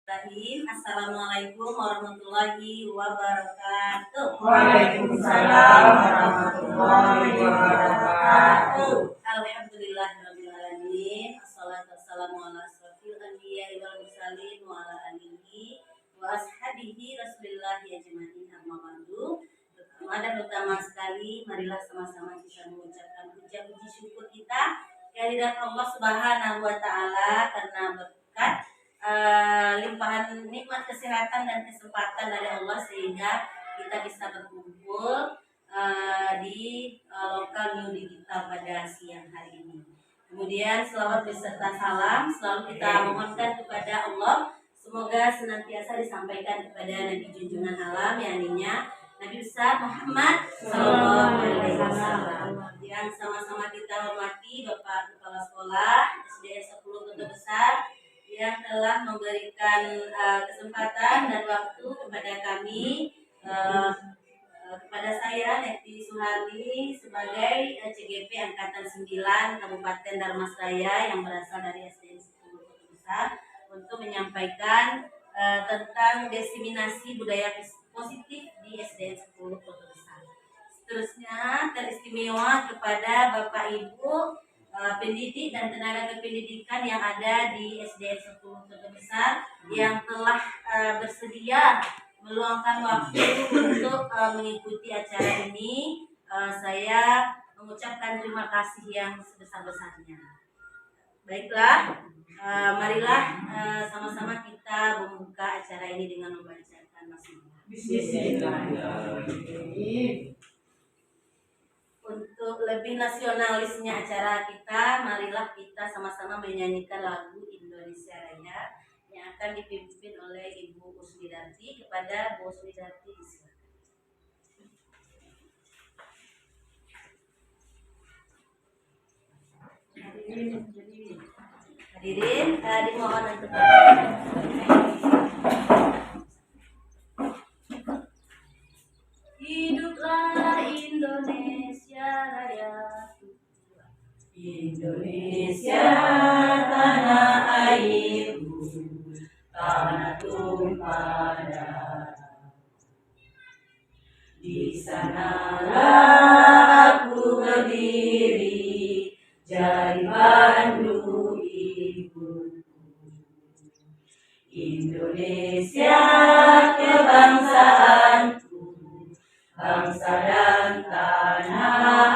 Assalamualaikum warahmatullahi wabarakatuh. Waalaikumsalam warahmatullahi wabarakatuh. Alhamdulillahirabbil alamin. Assalatu wassalamu ala asrofil anbiya'i wal mursalin wa ala alihi wa ashabihi rasulillahi ajmain. Amma ba'du. Pertama dan utama sekali, marilah sama-sama kita mengucapkan puji syukur kita kehadirat Allah Subhanahu wa taala karena berkat limpahan nikmat kesehatan dan kesempatan dari Allah sehingga kita bisa berkumpul di lokal New Digital pada siang hari ini. Kemudian selawat beserta salam selalu kita mohonkan kepada Allah, semoga senantiasa disampaikan kepada Nabi junjungan alam yakninya Nabi besar Muhammad Sallallahu Alaihi Wasallam. Yang sama-sama kita hormati Bapak Kepala Sekolah SDN 10 Kota Besar yang telah memberikan kesempatan dan waktu kepada kami, kepada saya Neti Suhardi sebagai CGP Angkatan 9 Kabupaten Darmasraya yang berasal dari SDN 10 Kota Besar untuk menyampaikan tentang diseminasi budaya positif di SDN 10 Kota Besar. Seterusnya teristimewa kepada Bapak Ibu pendidik dan tenaga kependidikan yang ada di SDN 10 Kota Besar yang telah bersedia meluangkan waktu untuk mengikuti acara ini. Saya mengucapkan terima kasih yang sebesar-besarnya. Baiklah, marilah sama-sama kita membuka acara ini dengan membacakan basmalah. Bismillahirrahmanirrahim. Untuk lebih nasionalisnya acara kita, marilah kita sama-sama menyanyikan lagu Indonesia Raya yang akan dipimpin oleh Ibu Usmidarti. Kepada Bu Usmidarti disilakan. Hadirin dimohon untuk hiduplah Indonesia Raya. Indonesia tanah airku, tanah tumpah darah. Di sanalah aku berdiri, jadi pandu ibuku. Indonesia kebangsaanku, bangsa dan tanah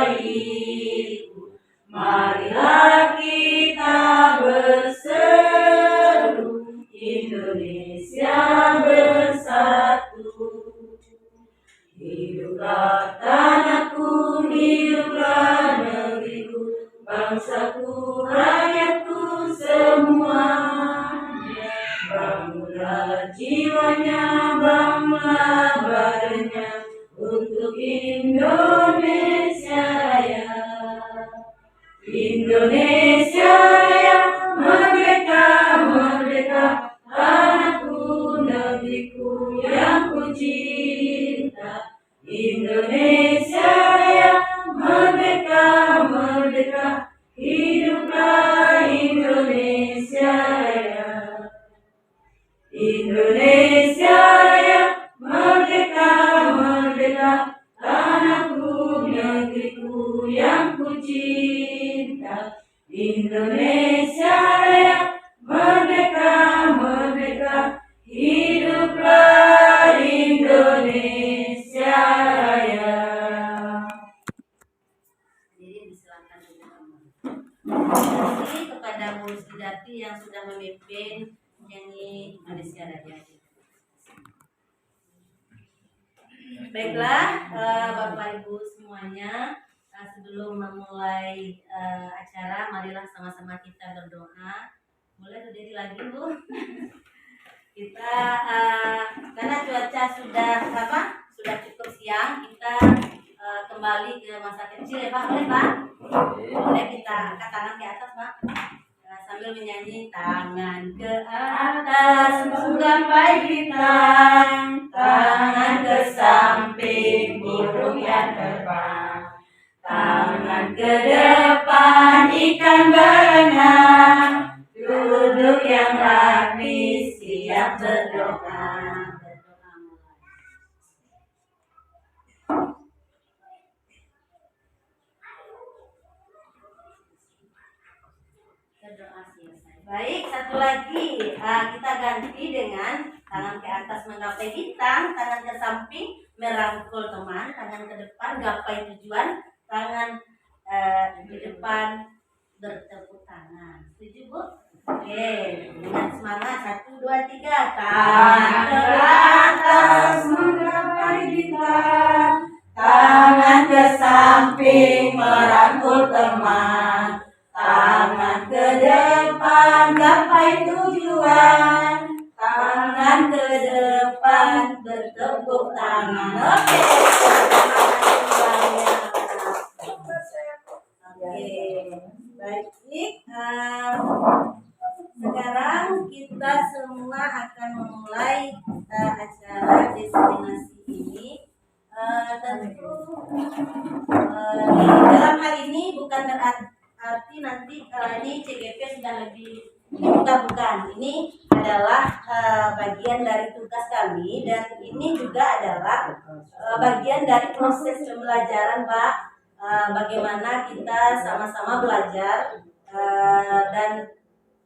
airku, marilah kita berseru, Indonesia bersatu. Hiduplah tanahku, hiduplah negeriku, bangsaku, rakyatku semuanya. Bangunlah jiwanya, bangunlah badannya untuk Indonesia Raya. Indonesia Raya, merdeka, merdeka, tanahku, negeriku yang ku cinta. Indonesia Raya, merdeka, merdeka, hiduplah Indonesia Raya. Indonesia Raya, merdeka, merdeka, tanahku, negeriku yang ku cinta. Indonesia Raya, merdeka, merdeka, hiduplah Indonesia Raya. Jadi disilakan terima kasih kepada Bu Sridati yang sudah memimpin nyanyi Indonesia Raya. Baiklah, Bapak Ibu semuanya, sebelum memulai acara, marilah sama-sama kita berdoa. Boleh berdiri lagi, Bu? Kita karena cuaca sudah cukup siang, kita kembali ke masa kecil ya Pak. Boleh Pak? Boleh kita angkat tangan ke atas Pak. Sambil menyanyi tangan ke atas menggapai bintang, tangan ke samping burung yang terbang, tangan ke depan ikan berenang, duduk yang rapi berdoa. Berdoa selesai. Baik, satu lagi kita ganti dengan tangan ke atas menggapai bintang, tangan ke samping merangkul teman, tangan ke depan gapai tujuan, tangan di depan bertepuk tangan. Setuju Bu? Oke, dengan semangat 1, 2, 3. Tangan ke atas menggapai bintang, tangan ke samping merangkul teman, tangan ke depan gapai tujuan, tangan ke depan bertepuk tangan. Oke, baik. Sekarang kita semua akan memulai acara destinasi ini. Tentu dalam hal ini bukan berarti nanti ini CGP sudah lebih bukan. Ini adalah bagian dari tugas kami dan ini juga adalah bagian dari proses pembelajaran, Pak. Bagaimana kita sama-sama belajar dan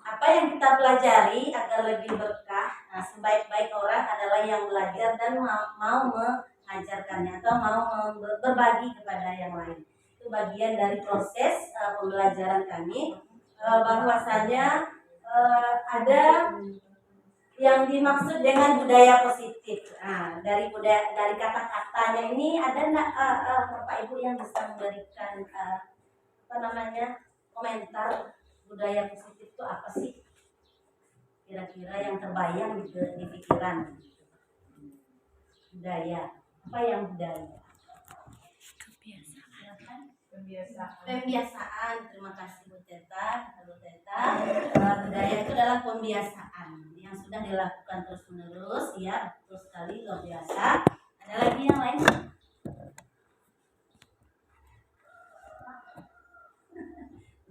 apa yang kita pelajari agar lebih berkah. Sebaik-baik orang adalah yang belajar dan mau mengajarkannya atau mau berbagi kepada yang lain. Itu bagian dari proses pembelajaran kami. Bahwasanya ada yang dimaksud dengan budaya positif. Dari kata-katanya ini ada nggak Bapak Ibu yang bisa memberikan komentar budaya positif itu apa sih? Kira-kira yang terbayang di pikiran. Budaya. Apa yang budaya? Pembiasaan. Terima kasih Bu Teta. Budaya itu adalah pembiasaan yang sudah dilakukan terus-menerus, ya, terus sekali, luar biasa. Ada lagi yang lain?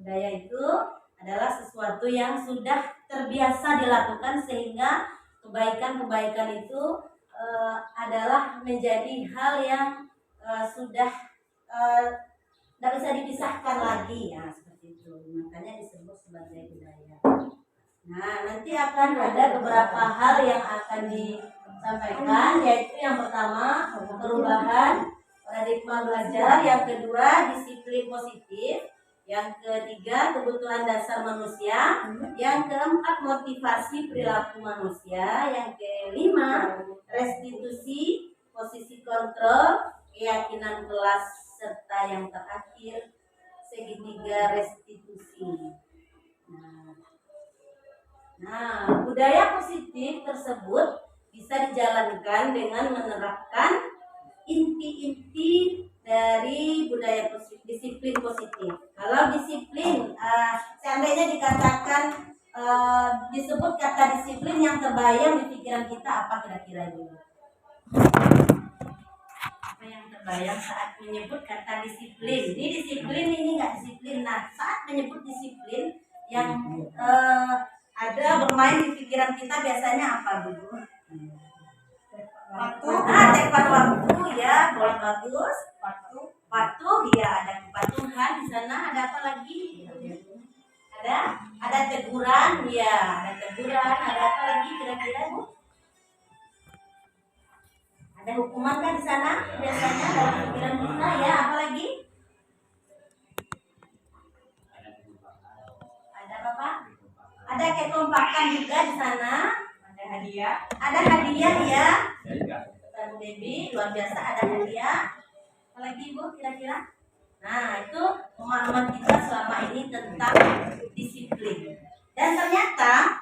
Budaya itu adalah sesuatu yang sudah terbiasa dilakukan sehingga kebaikan-kebaikan itu adalah menjadi hal yang sudah tidak bisa dipisahkan lagi, ya, seperti itu. Makanya disebut sebagai budaya. Nah, nanti akan ada beberapa hal yang akan disampaikan, yaitu yang pertama perubahan paradigma belajar, yang kedua disiplin positif, yang ketiga kebutuhan dasar manusia, yang keempat motivasi perilaku manusia, yang kelima restitusi posisi kontrol, keyakinan kelas, serta yang terakhir segitiga restitusi. Nah, budaya positif tersebut bisa dijalankan dengan menerapkan inti-inti dari budaya positif, disiplin positif. Kalau disiplin, seandainya dikatakan disebut kata disiplin, yang terbayang di pikiran kita apa kira-kira itu? Apa yang terbayang saat menyebut kata disiplin? Ini disiplin, ini nggak disiplin. Nah, saat menyebut disiplin yang ada bermain di pikiran kita biasanya apa dulu? Tepat waktu, ya, boleh, bagus. Patuh, ya, ada kepatuhan di sana. Ada apa lagi? Ada teguran, ya, ada teguran. Ada apa lagi kira-kira, Bu? Ada hukuman kan di sana biasanya dalam pikiran kita, ya, apa lagi? Ada apa, Pak? Ada kekompakan juga di sana. Ada hadiah, ya. Dan Debbie, luar biasa, ada hadiah. Apalagi Bu kira-kira? Nah, itu pemahaman kita selama ini tentang disiplin. Dan ternyata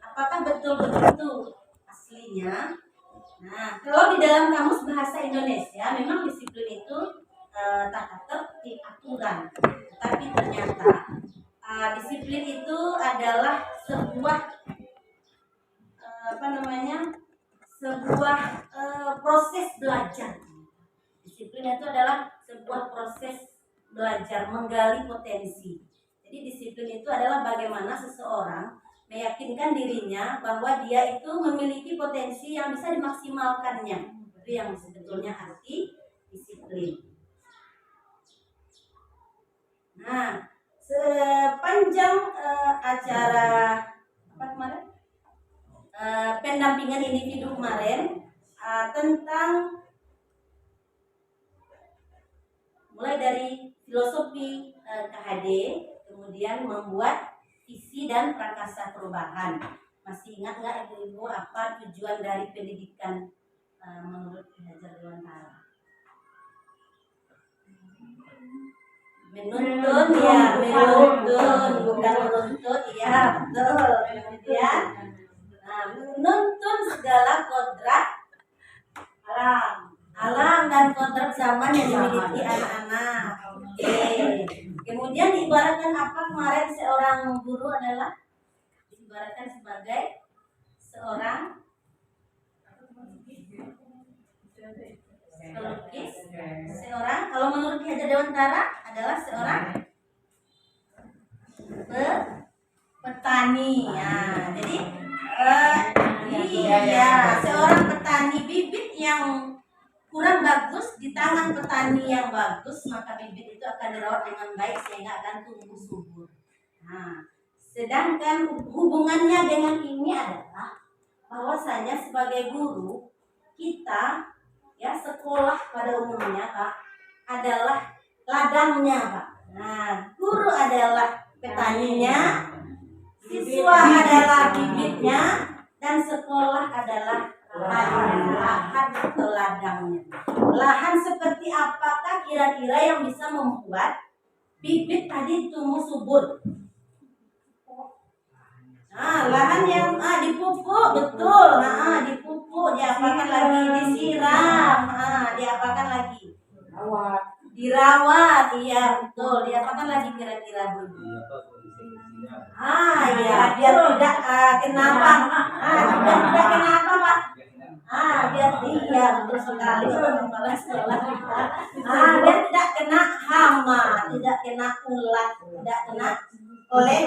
apakah betul begitu aslinya? Nah, kalau di dalam kamus bahasa Indonesia memang disiplin itu tata tertib, aturan. Tapi ternyata disiplin itu adalah sebuah proses belajar. Disiplin itu adalah sebuah proses belajar, menggali potensi. Jadi disiplin itu adalah bagaimana seseorang meyakinkan dirinya bahwa dia itu memiliki potensi yang bisa dimaksimalkannya. Itu yang sebetulnya arti disiplin. Nah, sepanjang acara apa kemarin pendampingan individu kemarin tentang mulai dari filosofi KHD, kemudian membuat visi dan prakasa perubahan. Masih ingat nggak ibu-ibu apa tujuan dari pendidikan menurut Ki Hajar Dewantara? Menuntun ya, menuntun bukan menuntut ya, betul. Kemudian menuntun segala kodrat alam dan kodrat zaman yang dimiliki anak-anak. Oke. Kemudian diibaratkan apa kemarin seorang guru adalah diibaratkan sebagai seorang pelukis, seorang kalau menurut Ki Hajar Dewantara adalah seorang petani. Ya, jadi seorang petani, bibit yang kurang bagus di tangan petani yang bagus, maka bibit itu akan dirawat dengan baik sehingga akan tumbuh subur. Nah, sedangkan hubungannya dengan ini adalah bahwasanya sebagai guru kita ya sekolah pada umumnya Pak adalah ladangnya Pak. Nah, guru adalah petaninya, siswa adalah bibitnya, dan sekolah adalah lahan atau ladangnya. Lahan seperti apakah kira-kira yang bisa membuat bibit tadi tumbuh subur? Lahan yang dipupuk, betul. Dipupuk, diapakan lagi? Disiram, diapakan lagi? Dirawat, iya betul. Diapakan lagi kira-kira Bu? Ya, biar tidak kenapa? Biar tidak kenapa Pak? Biar betul sekali kepala sekolah kita. Biar tidak kena hama, tidak kena ulat, tidak kena oleh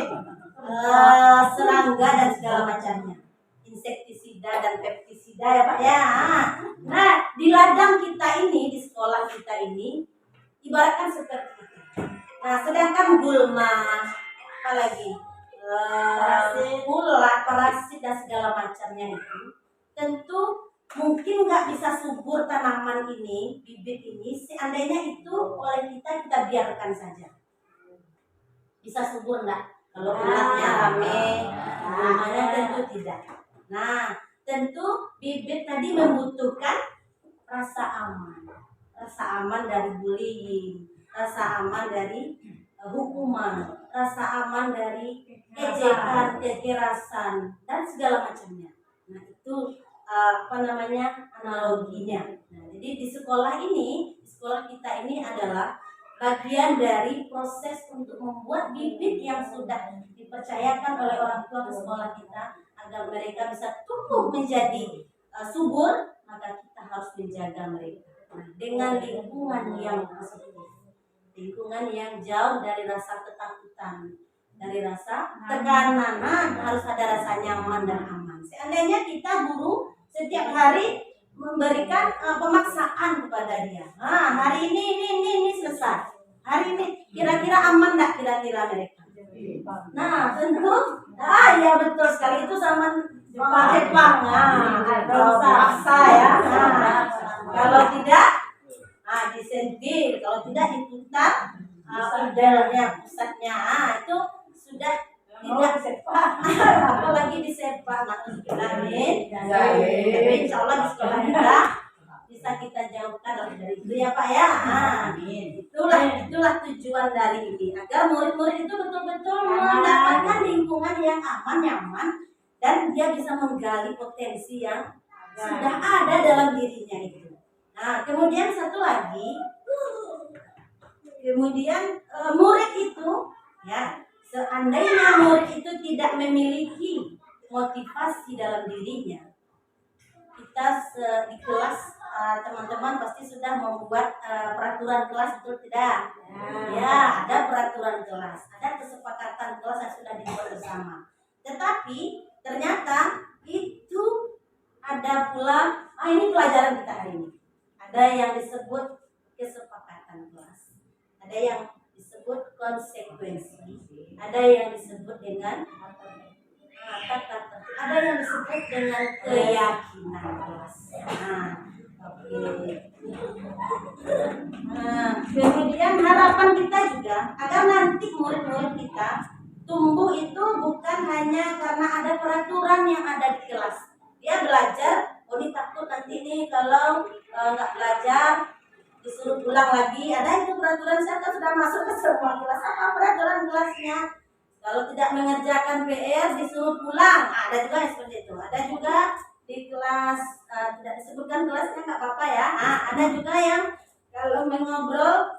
serangga dan segala macamnya, insektisida dan pestisida ya Pak ya. Nah, di ladang kita ini, di sekolah kita ini ibaratkan seperti itu. Nah, sedangkan gulma, apalagi ulat, parasit dan segala macamnya itu tentu mungkin nggak bisa subur tanaman ini, bibit ini, seandainya itu oleh kita biarkan saja. Bisa subur nggak? Kalau ulatnya rame, namanya tentu tidak. Nah, tentu bibit tadi membutuhkan rasa aman dari bullying, rasa aman dari hukuman, rasa aman dari ejekan, kekerasan dan segala macamnya. Nah, itu analoginya. Nah, jadi di sekolah ini, di sekolah kita ini adalah bagian dari proses untuk membuat bibit yang sudah dipercayakan oleh orang tua ke sekolah kita agar mereka bisa tumbuh menjadi subur, maka kita harus menjaga mereka dengan lingkungan yang positif, lingkungan yang jauh dari rasa ketakutan, dari rasa tekanan. Harus ada rasa nyaman dan aman. Seandainya kita guru setiap hari memberikan pemaksaan kepada dia, hari ini selesai, hari ini kira-kira aman nggak kira-kira mereka? Nah, tentu ya betul sekali, itu sama Jepang. Kalau paksa ya, kalau tidak disentil, kalau tidak ditutup modelnya, pusatnya, itu sudah tidak sepak, apalagi disepak. Tapi insya Allah di sekolah kita bisa kita jauhkan dari itu ya Pak ya. Itulah tujuan dari ini, agar murid-murid itu betul-betul mendapatkan lingkungan yang aman, nyaman, dan dia bisa menggali potensi yang sudah ada dalam dirinya itu. Nah, kemudian satu lagi, murid itu ya, seandainya murid itu tidak memiliki motivasi dalam dirinya, kita di kelas teman-teman pasti sudah membuat peraturan kelas, betul tidak? Ya, ada peraturan kelas, ada kesepakatan kelas yang sudah dibuat bersama. Tetapi ternyata itu ada pula, ini pelajaran kita hari ini. Ada yang disebut kesepakatan kelas, ada yang disebut konsekuensi, ada yang disebut dengan tata tertib, ada yang disebut dengan keyakinan kelas. Kemudian harapan kita juga agar nanti murid-murid kita tumbuh itu bukan hanya karena ada peraturan yang ada di kelas. Dia belajar, oh dia takut nanti nih kalau nggak belajar disuruh pulang lagi. Ada itu peraturan, saya kan sudah masuk ke semua kelas. Apa peraturan kelasnya? Kalau tidak mengerjakan PR disuruh pulang. Ada juga yang seperti itu. Ada juga di kelas tidak disebutkan kelasnya nggak apa-apa ya. Ada juga yang kalau mengobrol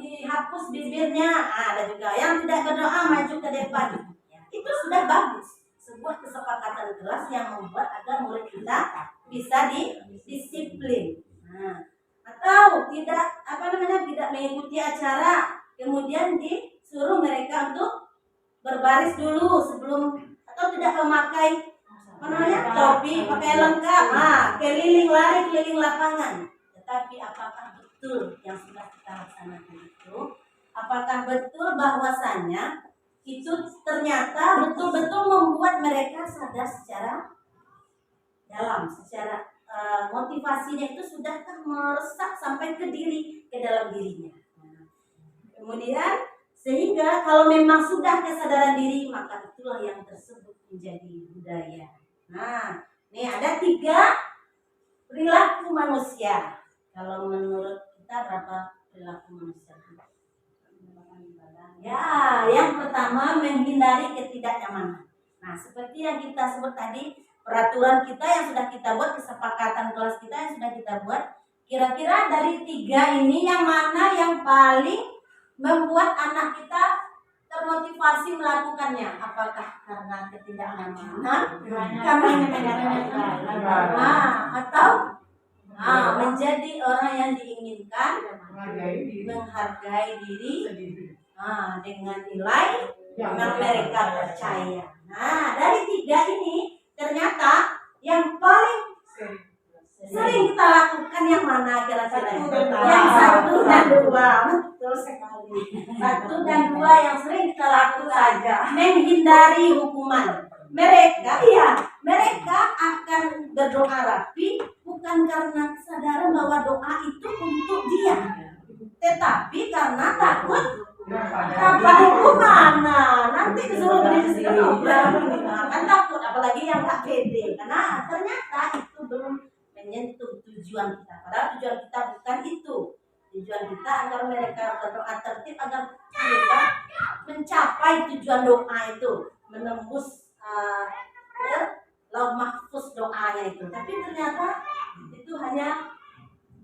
dihapus bibirnya. Ada juga yang tidak berdoa maju ke depan. Itu sudah bagus. Sebuah kesepakatan kelas yang membuat agar murid kita bisa disiplin. Atau tidak tidak mengikuti acara, kemudian disuruh mereka untuk berbaris dulu sebelum, atau tidak memakai topi, pakai lengkap, keliling lari keliling lapangan. Tetapi apakah betul yang sudah kita laksanakan itu? Apakah betul bahwasanya itu ternyata betul-betul membuat mereka sadar secara dalam, secara motivasinya itu sudahkah meresap sampai ke dalam dirinya. Kemudian sehingga kalau memang sudah kesadaran diri, maka itulah yang tersebut menjadi budaya. Ini ada 3 perilaku manusia. Kalau menurut kita berapa perilaku manusia? Ya, yang pertama menghindari ketidaknyamanan. Seperti yang kita sebut tadi, peraturan kita yang sudah kita buat, kesepakatan kelas kita yang sudah kita buat. Kira-kira dari 3 ini yang mana yang paling membuat anak kita termotivasi melakukannya? Apakah karena ketidaknyamanan, atau menjadi orang yang diinginkan, menghargai diri, dengan nilai yang mereka percaya. Dari 3 ini ternyata yang paling sering kita lakukan yang mana kira-kira? Yang 1 dan 2. Betul sekali. 1 dan 2 yang sering kita lakukan. Menghindari hukuman. Mereka akan berdoa rapi bukan karena kesadaran bahwa doa itu untuk dia, tetapi karena takut dapat hukuman. Nanti disuruh beri kan takut, apalagi yang tak pede, karena ternyata itu belum menyentuh tujuan kita. Padahal tujuan kita bukan itu. Tujuan kita agar mereka berdoa tertib, agar mereka mencapai tujuan doa itu, menembus lauh mahfuz doanya itu. Tapi ternyata itu hanya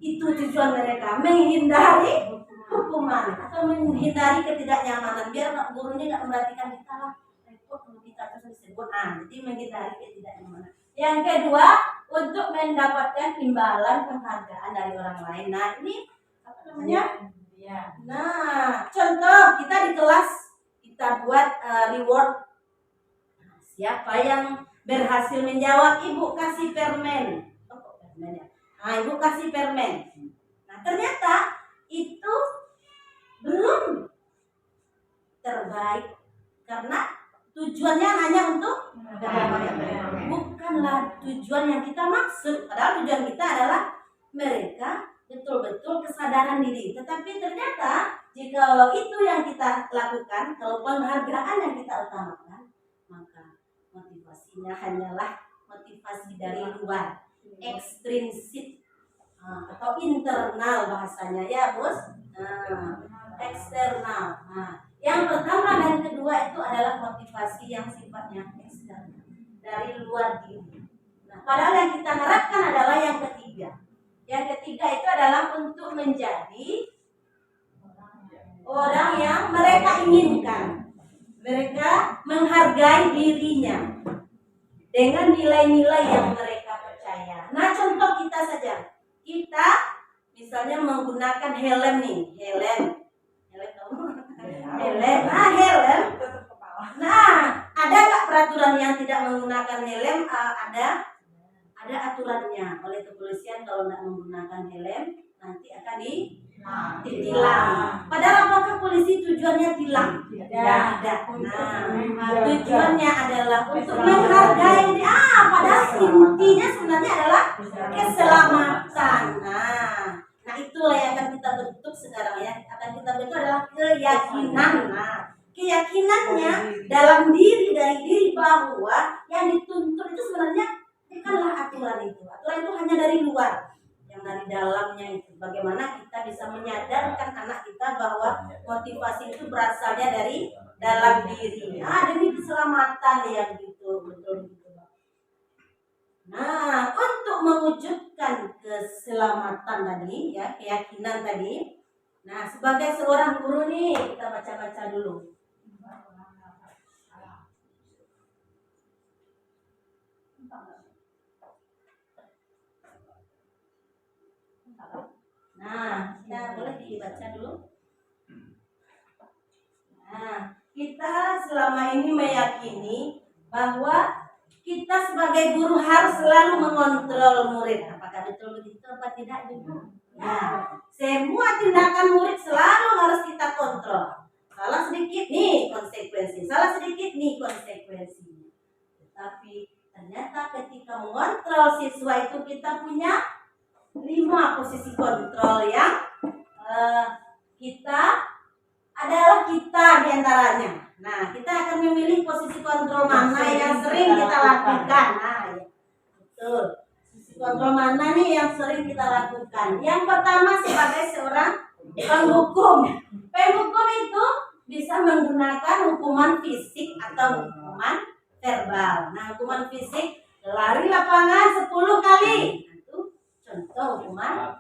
itu tujuan mereka, menghindari hukuman atau menghindari ketidaknyamanan, biar gurunya nggak memperhatikan kita lah, repot kalau kita terus disebut. Jadi menghindari ketidaknyamanan. Yang kedua, untuk mendapatkan imbalan penghargaan dari orang lain. Ini apa namanya? Contoh kita di kelas kita buat reward. Siapa yang berhasil menjawab, ibu kasih permen. Ibu kasih permen. Ternyata itu belum terbaik karena tujuannya hanya untuk bukanlah tujuan yang kita maksud. Padahal tujuan kita adalah mereka betul-betul kesadaran diri. Tetapi ternyata jika itu yang kita lakukan, kalau penghargaan yang kita utamakan, maka motivasinya hanyalah motivasi dari luar, ekstrinsik atau internal bahasanya ya bos. Eksternal. Yang pertama dan kedua itu adalah motivasi yang sifatnya eksternal, dari luar diri. Padahal yang kita harapkan adalah yang ketiga. Yang ketiga itu adalah untuk menjadi orang yang mereka inginkan. Mereka menghargai dirinya dengan nilai-nilai yang mereka percaya. Contoh kita saja. Kita misalnya menggunakan helm nih, helm. Ada nggak peraturan yang tidak menggunakan helm? Ada aturannya oleh kepolisian. Kalau nggak menggunakan helm nanti akan ditilang. Padahal apakah polisi tujuannya tilang? Tidak. Nah, tujuannya adalah untuk menghargai. Padahal intinya sebenarnya adalah keselamatan. Nah itulah yang akan kita bentuk sekarang ya. Akan kita bentuk adalah keyakinan. Keyakinannya dalam dari diri bahwa yang dituntut itu sebenarnya bukanlah aturan itu. Aturan itu hanya dari luar. Yang dari dalamnya itu bagaimana kita bisa menyadarkan anak kita bahwa motivasi itu berasalnya dari dalam diri. Demi keselamatan yang gitu, betul gitu. Nah, untuk mewujudkan keselamatan tadi ya, keyakinan tadi. Nah, sebagai seorang guru nih, kita baca-baca dulu. Nah, kita boleh dibaca dulu. Nah, kita selama ini meyakini bahwa kita sebagai guru harus selalu mengontrol murid. Apakah betul begitu apa tidak, Ibu? Ya, semua tindakan murid selalu harus kita kontrol. Salah sedikit nih konsekuensi, salah sedikit nih konsekuensinya. Tetapi ternyata ketika mengontrol siswa itu kita punya 5 posisi kontrol yang kita diantaranya. Nah, kita akan memilih posisi kontrol mana yang sering kita lakukan. Nah, ya. Betul. Posisi kontrol mana nih yang sering kita lakukan? Yang pertama sebagai seorang penghukum. Penghukum itu bisa menggunakan hukuman fisik atau hukuman verbal. Nah, hukuman fisik lari lapangan 10 kali. Contoh hukuman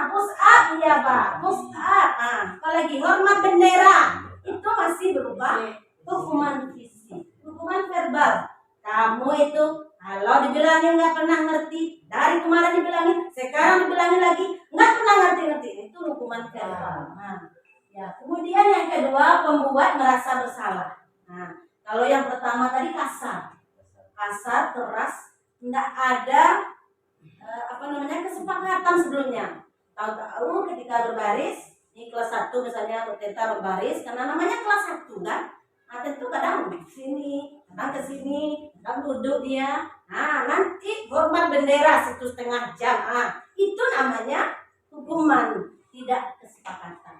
push up, iya Pak, push up. Apalagi hormat bendera, itu masih berupa hukuman fisik. Hukuman verbal, kamu itu kalau dibilangin nggak pernah ngerti, dari kemarin dibilangin, sekarang dibilangin lagi nggak pernah ngerti, itu hukuman verbal. Ya, kemudian yang kedua, pembuat merasa bersalah. Kalau yang pertama tadi kasar, keras, nggak ada kesepakatan sebelumnya. Tahu-tahu ketika berbaris, ini kelas 1 misalnya berteta berbaris, karena namanya kelas 1 kan. Tentu kadang sini, kadang ke sini, kadang duduk dia. Nanti hormat bendera 1,5 jam. Itu namanya hukuman tidak kesepakatan.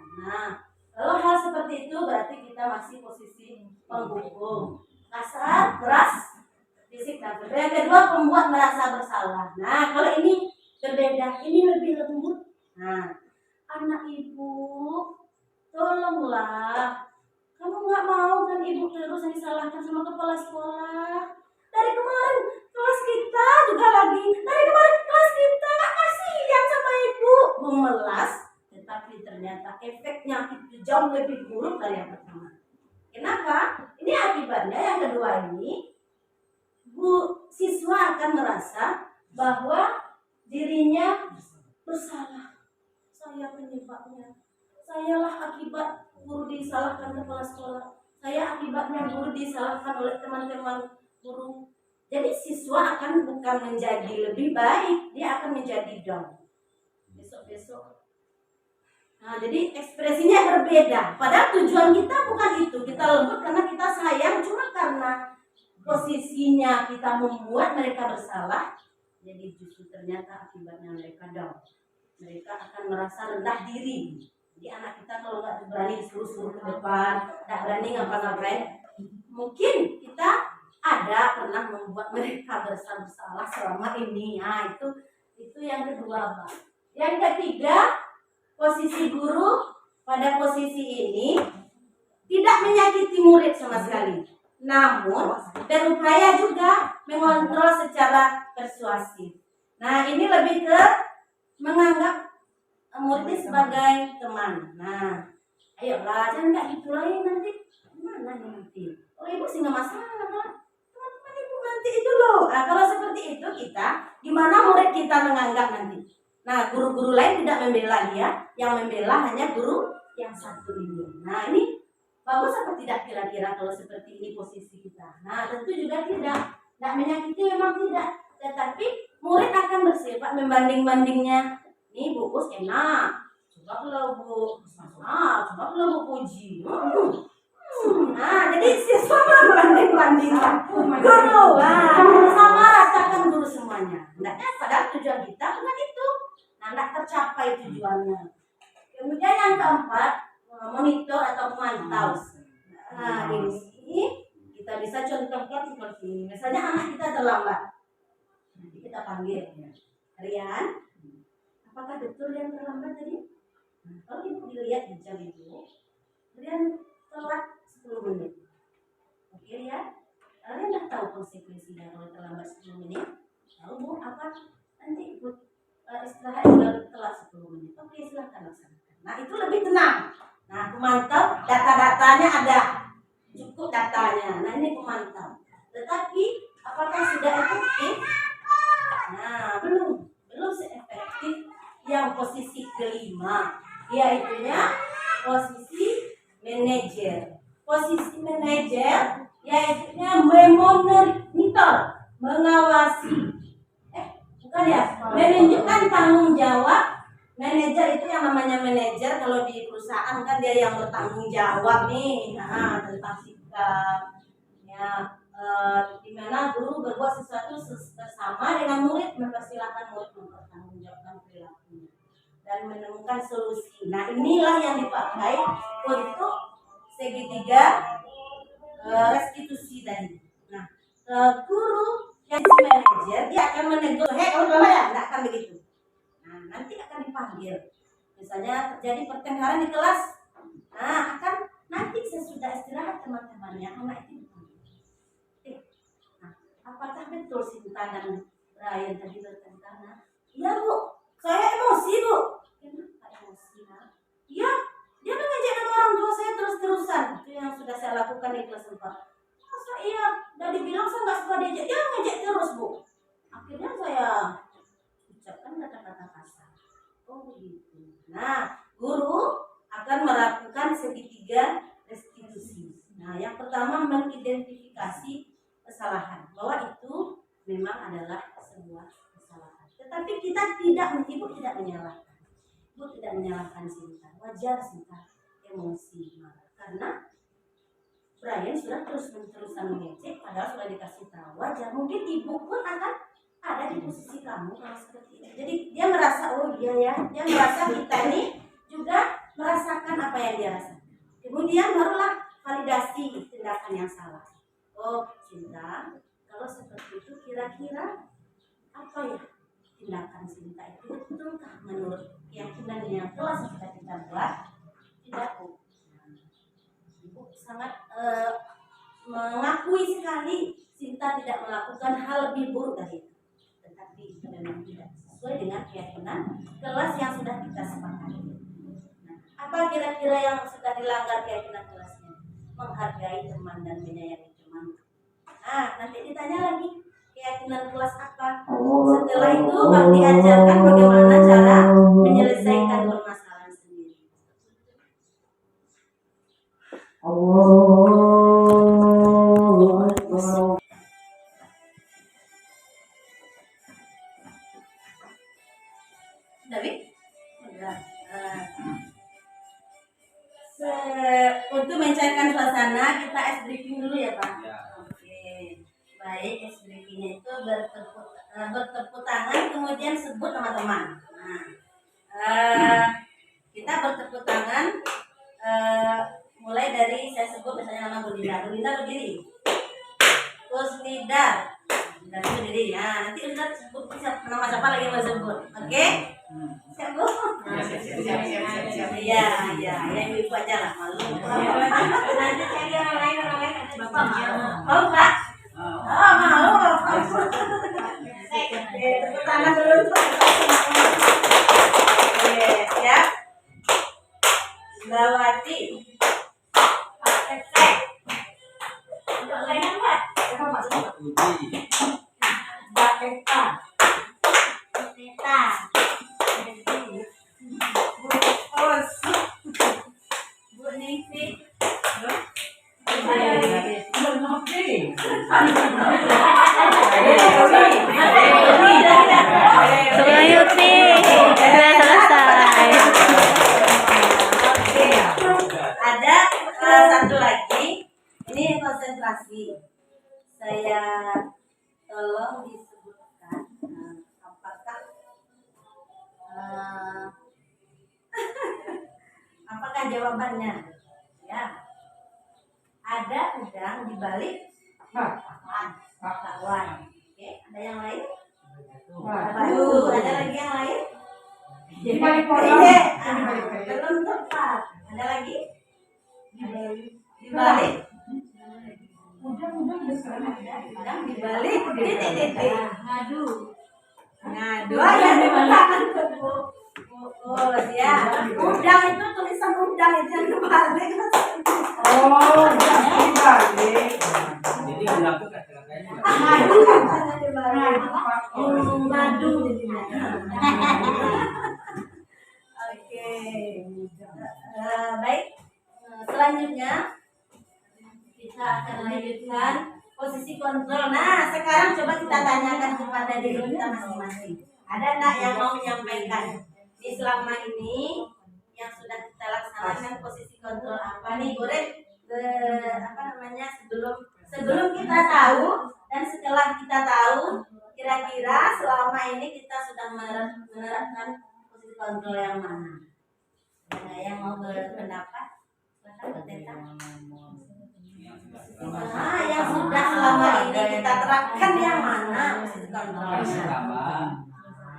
Kalau hal seperti itu berarti kita masih posisi penghukum. Kasar, keras, fisik dan verbal. Yang kedua, pembuat merasa bersalah. Kalau ini berbeda, ini lebih lembut. Anak ibu, tolonglah. Kamu nggak mau kan ibu terus yang disalahkan sama kepala sekolah. Dari kemarin kelas kita juga lagi. Dari kemarin kelas kita nggak kasihan sama ibu. Memelas, tetapi ternyata efeknya itu jauh lebih buruk dari yang pertama. Kenapa? Ini akibatnya yang kedua ini. Siswa akan merasa bahwa dirinya bersalah. Saya penyebabnya. Sayalah akibat guru disalahkan kepala sekolah. Saya akibatnya guru disalahkan oleh teman-teman guru. Jadi siswa akan bukan menjadi lebih baik, dia akan menjadi down. Besok-besok. Jadi ekspresinya berbeda. Padahal tujuan kita bukan itu. Kita lembut karena kita sayang, cuma karena posisinya kita membuat mereka bersalah, jadi justru ternyata akibatnya mereka down. Mereka akan merasa rendah diri. Jadi anak kita kalau nggak berani disuruh ke depan, nggak berani ngapa-ngapain, mungkin kita pernah membuat mereka bersalah selama ini. Itu yang kedua, Pak. Yang ketiga, posisi guru pada posisi ini tidak menyakiti murid sama sekali. Namun berupaya juga mengontrol secara persuasif. Ini lebih ke menganggap murid sebagai teman. Ayolah, jangan nggak gitu lagi nanti. Gimana nih nanti? Oh ibu sih nggak masalah kan? Teman-teman ibu nanti itu loh. Kalau seperti itu kita, gimana murid kita menganggap nanti? Guru-guru lain tidak membela dia, yang membela hanya guru yang satu ini. Ini Bagus apa tidak kira-kira kalau seperti ini posisi kita? Nah, tentu juga tidak menyakiti, memang tidak. Tetapi murid akan bersifat membanding-bandingnya. Nih bungkus enak. Coba kalau Bu, coba kalau Bu puji. Nah, jadi siswa membanding-bandingkan guru. Nah, sama rasakan guru semuanya. Padahal tujuan kita bukan itu. Nah, tidak tercapai tujuannya. Kemudian yang keempat, monitor atau memantau. Nah, di sini kita bisa contohkan seperti ini. Misalnya anak kita terlambat. Nanti kita panggil. Rian, apakah betul yang terlambat tadi? Nah, kalau ibu dilihat di jam itu, Rian telat 10 menit. Oke ya? Kalian dah tahu konsekuensinya kalau terlambat 10 menit? Tahu Bu, apa? Nanti ibu istirahat baru telat 10 menit. Oke, silahkan laksanakan. Nah, itu lebih tenang. Nah, pemantau data-datanya ada. Cukup datanya. Nah, ini pemantau. Tetapi apakah sudah efektif? Nah, belum seefektif yang posisi kelima, yaitu posisi manajer. Posisi manajer yaitu memonitor, mengawasi. Bukan ya? Menunjukkan tanggung jawab. Manajer itu yang namanya manajer kalau di perusahaan kan dia yang bertanggung jawab nih, tentang sikap, ya, di mana guru berbuat sesuatu bersama dengan murid, mempersilahkan murid mempertanggungjawabkan perilakunya dan menemukan solusi. Nah, inilah yang dipakai untuk segitiga restitusi tadi. Nah, guru yang si manajer dia akan menegur, kamu ya, nggak akan begitu. Nah, nanti akan dipanggil. Misalnya terjadi pertengkaran di kelas. Nah, akan nanti sesudah istirahat teman-temannya anak itu dipanggil. Nah, apakah betul si dan Ryan tadi bertengkar? Iya Bu, saya emosi Bu. Kenapa emosi? Iya, dia kan ngejek nama orang tua saya terus-terusan. Itu yang sudah saya lakukan di kelas 4. Masa iya, udah dibilang saya nggak suka diajak, dia ngejek terus Bu. Akhirnya saya ucapkan kata-kata kasar. Oh begitu. Nah, guru akan melakukan segitiga restitusi. Nah, yang pertama mengidentifikasi kesalahan, bahwa itu memang adalah sebuah kesalahan. Tetapi ibu tidak menyalahkan. Ibu tidak menyalahkan Sinta. Wajar Sinta emosi marah karena Brian sudah terus-terusan mengejek, padahal sudah dikasih tahu. Wajar. Mungkin ibu pun akan ada di posisi kamu kalau seperti ini. Jadi dia merasa, oh iya ya, dia merasa kita ini juga merasakan apa yang dia rasakan. Kemudian barulah validasi tindakan yang salah. Oh Cinta, kalau seperti itu kira-kira apa ya tindakan Cinta itu betulkah menurut keyakinan yang telah sudah kita buat? Tidak. Ibu sangat mengakui sekali Cinta tidak melakukan hal lebih buruk dari itu. Tetapi itu memang tidak sesuai dengan keyakinan kelas yang sudah kita sepakati. Nah, apa kira-kira yang sudah dilanggar keyakinan kelasnya? Menghargai teman dan menyayangi teman. Nah, nanti ditanya lagi keyakinan kelas apa. Setelah itu diajarkan bagaimana cara menyelesaikan permasalahan sendiri. Untuk mencairkan suasana kita ice breaking dulu ya Pak. Ya. Oke. Baik, ice breakingnya itu bertepuk tangan kemudian sebut teman-teman. Nah, kita bertepuk tangan mulai dari saya sebut misalnya nama Bu Linda. Bu Linda berdiri. Kusnida. Dan berdiri. Nah, nanti Ustaz sebut nama siapa lagi mau sebut. Oke? Siap Bu? Siap. Iya, yang ibu aja lah, malu. Nanti cari orang lain Bapak malu. Mau Pak? Oh, malu. Tepuk tangan dulu. Oke, siap. Indrawati. Pak Cek. Untuk lainnya Pak? Siapa Pak? Mbak Eka. Tita. Bu Os. Bu Ningsih. Sebelum Yuti sudah selesai. Oke. Ada satu lagi. Ini konsentrasi. Saya tolong disebutkan apakah apakah jawabannya? Ya. Ada udang di balik bakwan. Oke, ada yang lain? Batu. Ada lagi yang lain? Di balik pohon. Belum tepat. Ada lagi? Di balik. Udang di balik. Titik. Ngadu. Ada di belakang tubuh. Oh ya. Udang itu tulisan udang itu yang kebalik. Oh, di balik. Jadi berlaku kata-katanya. Ngadu katanya di balik. Ngadu jadinya. Oke. Baik. Selanjutnya kita akan lanjutkan posisi kontrol. Nah, sekarang coba kita tanyakan kepada diri kita masing-masing. Ada enggak yang mau menyampaikan di selama ini yang sudah kita laksanakan posisi kontrol apa nih? Boleh sebelum kita tahu dan setelah kita tahu kira-kira selama ini kita sudah menerapkan posisi kontrol yang mana? Ada yang mau berpendapat? Yang sudah selama ini kita terapkan yang mana posisi kontrolnya?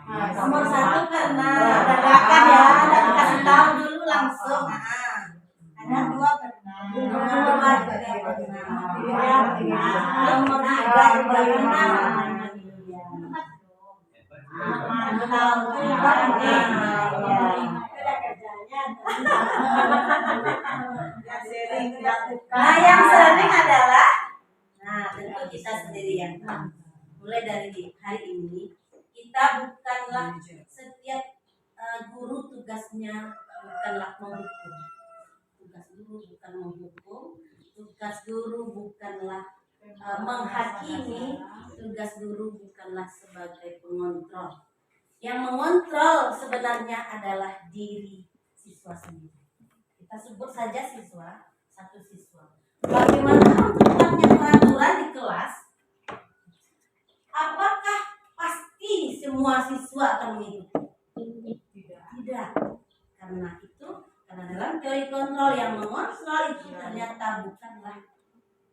Nomor 1 karena dadakan ya, dan kasih tahu dulu langsung. Ada 2 pernah. Nomor 2 juga pernah. Nomor 3 juga pernah. Nah, yang sering adalah tentu kita sendiri yang tahu. Mulai dari hari ini kita bukanlah setiap guru tugasnya bukanlah menghukum. Tugas guru bukan menghukum. Tugas guru bukanlah menghakimi. Tugas guru bukanlah sebagai pengontrol. Yang mengontrol sebenarnya adalah diri siswa sendiri. Kita sebut saja siswa, satu siswa. Bagaimana menetapkan peraturan di kelas? Apakah pasti semua siswa akan mengikuti? Tidak. Karena dalam teori kontrol yang mengontrol itu ternyata bukanlah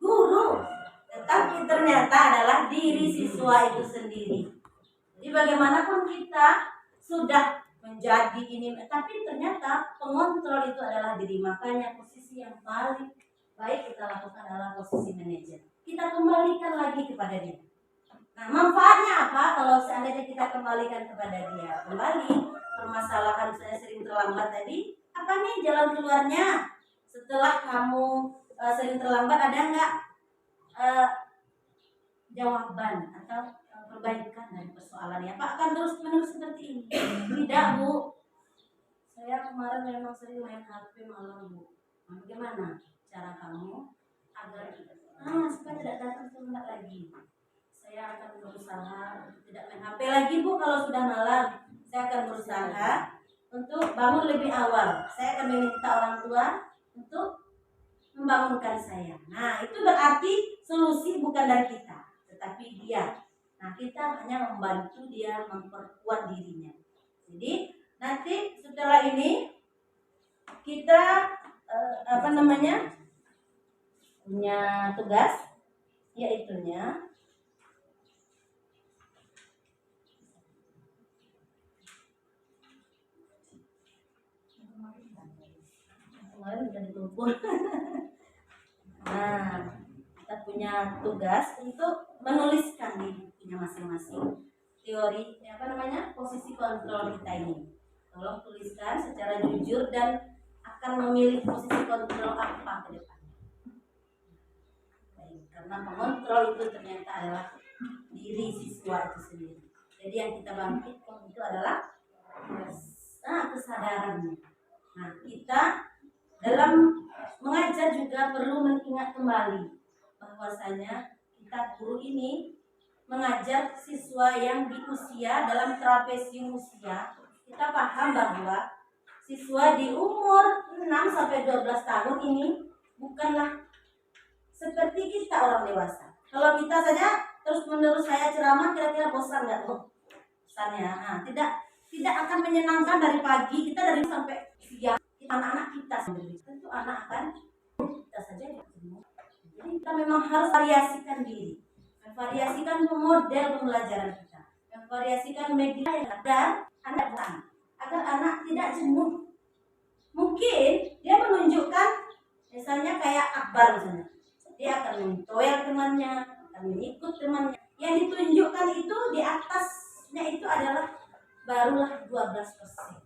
guru, tetapi ternyata adalah diri siswa itu sendiri. Jadi bagaimanapun kita sudah menjadi ini, tapi ternyata pengontrol itu adalah diri. Makanya posisi yang paling baik kita lakukan adalah posisi manajer. Kita kembalikan lagi kepada dia. Nah, manfaatnya apa kalau seandainya kita kembalikan kepada dia? Kembali permasalahan saya sering terlambat tadi, apa nih jalan keluarnya? Setelah kamu sering terlambat, ada nggak jawaban atau perbaikan dari persoalannya? Apa akan terus menerus seperti ini? Tidak, Bu. Saya kemarin memang sering main HP malam, Bu. Nah, bagaimana cara kamu agar supaya tidak datang terlambat lagi? Saya akan berusaha tidak main HP lagi, Bu. Kalau sudah malam, saya akan berusaha untuk bangun lebih awal. Saya akan meminta orang tua untuk membangunkan saya. Nah, itu berarti solusi bukan dari kita, tetapi dia. Nah, kita hanya membantu dia memperkuat dirinya. Jadi nanti setelah ini kita punya tugas, yaitunya kemarin sudah ditumpul. Nah, kita punya tugas untuk menuliskan di bukunya masing-masing teori posisi kontrol kita ini. Tolong tuliskan secara jujur dan akan memilih posisi kontrol apa ke depannya. Baik, karena mengontrol itu ternyata adalah diri siswa itu sendiri. Jadi yang kita bangkitkan itu adalah kesadarannya. Nah, kita dalam mengajar juga perlu mengingat kembali bahwasanya kita guru ini mengajar siswa yang di usia dalam trapesium usia. Kita paham bahwa siswa di umur 6 sampai 12 tahun ini bukanlah seperti kita orang dewasa. Kalau kita saja terus-menerus saya ceramah, kira-kira bosan nggak? Bosan ya. Nah, tidak akan menyenangkan dari pagi kita dari sampai siang. Anak-anak kita sendiri tentu anak akan kita saja ketemu. Jadi kita memang harus variasikan diri, memvariasikan model pembelajaran kita, memvariasikan media dan agar anak tidak jenuh. Mungkin dia menunjukkan misalnya kayak Akbar misalnya, dia akan mentoel temannya, akan mengikut temannya. Yang ditunjukkan itu di atasnya itu adalah barulah 12%.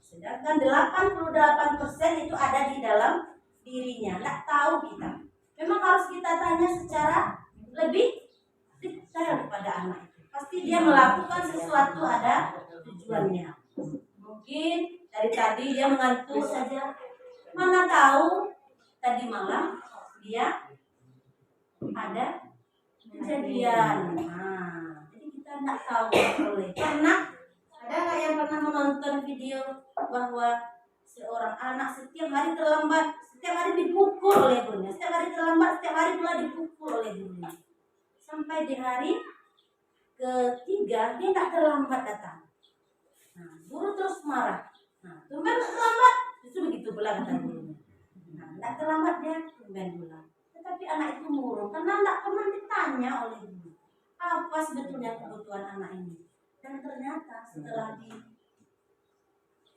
Sedangkan 88% itu ada di dalam dirinya. Nggak tahu kita. Memang harus kita tanya secara lebih detail kepada anak itu. Pasti dia melakukan sesuatu ada tujuannya. Mungkin dari tadi dia mengantuk saja. Mana tahu tadi malam dia ada kejadian. Nah, jadi kita nggak tahu boleh. Karena ada nggak yang pernah menonton video bahwa seorang anak setiap hari terlambat, setiap hari dipukul oleh gurunya, setiap hari terlambat, setiap hari pula dipukul oleh gurunya. Sampai di hari ketiga dia nggak terlambat datang. Nah, guru terus marah. Nah, tumben terlambat, justru begitu pula kata gurunya. Nah, nggak terlambat dia tumben pula. Tetapi anak itu murung karena nggak pernah ditanya oleh guru apa sebetulnya kebutuhan anak ini. Dan ternyata setelah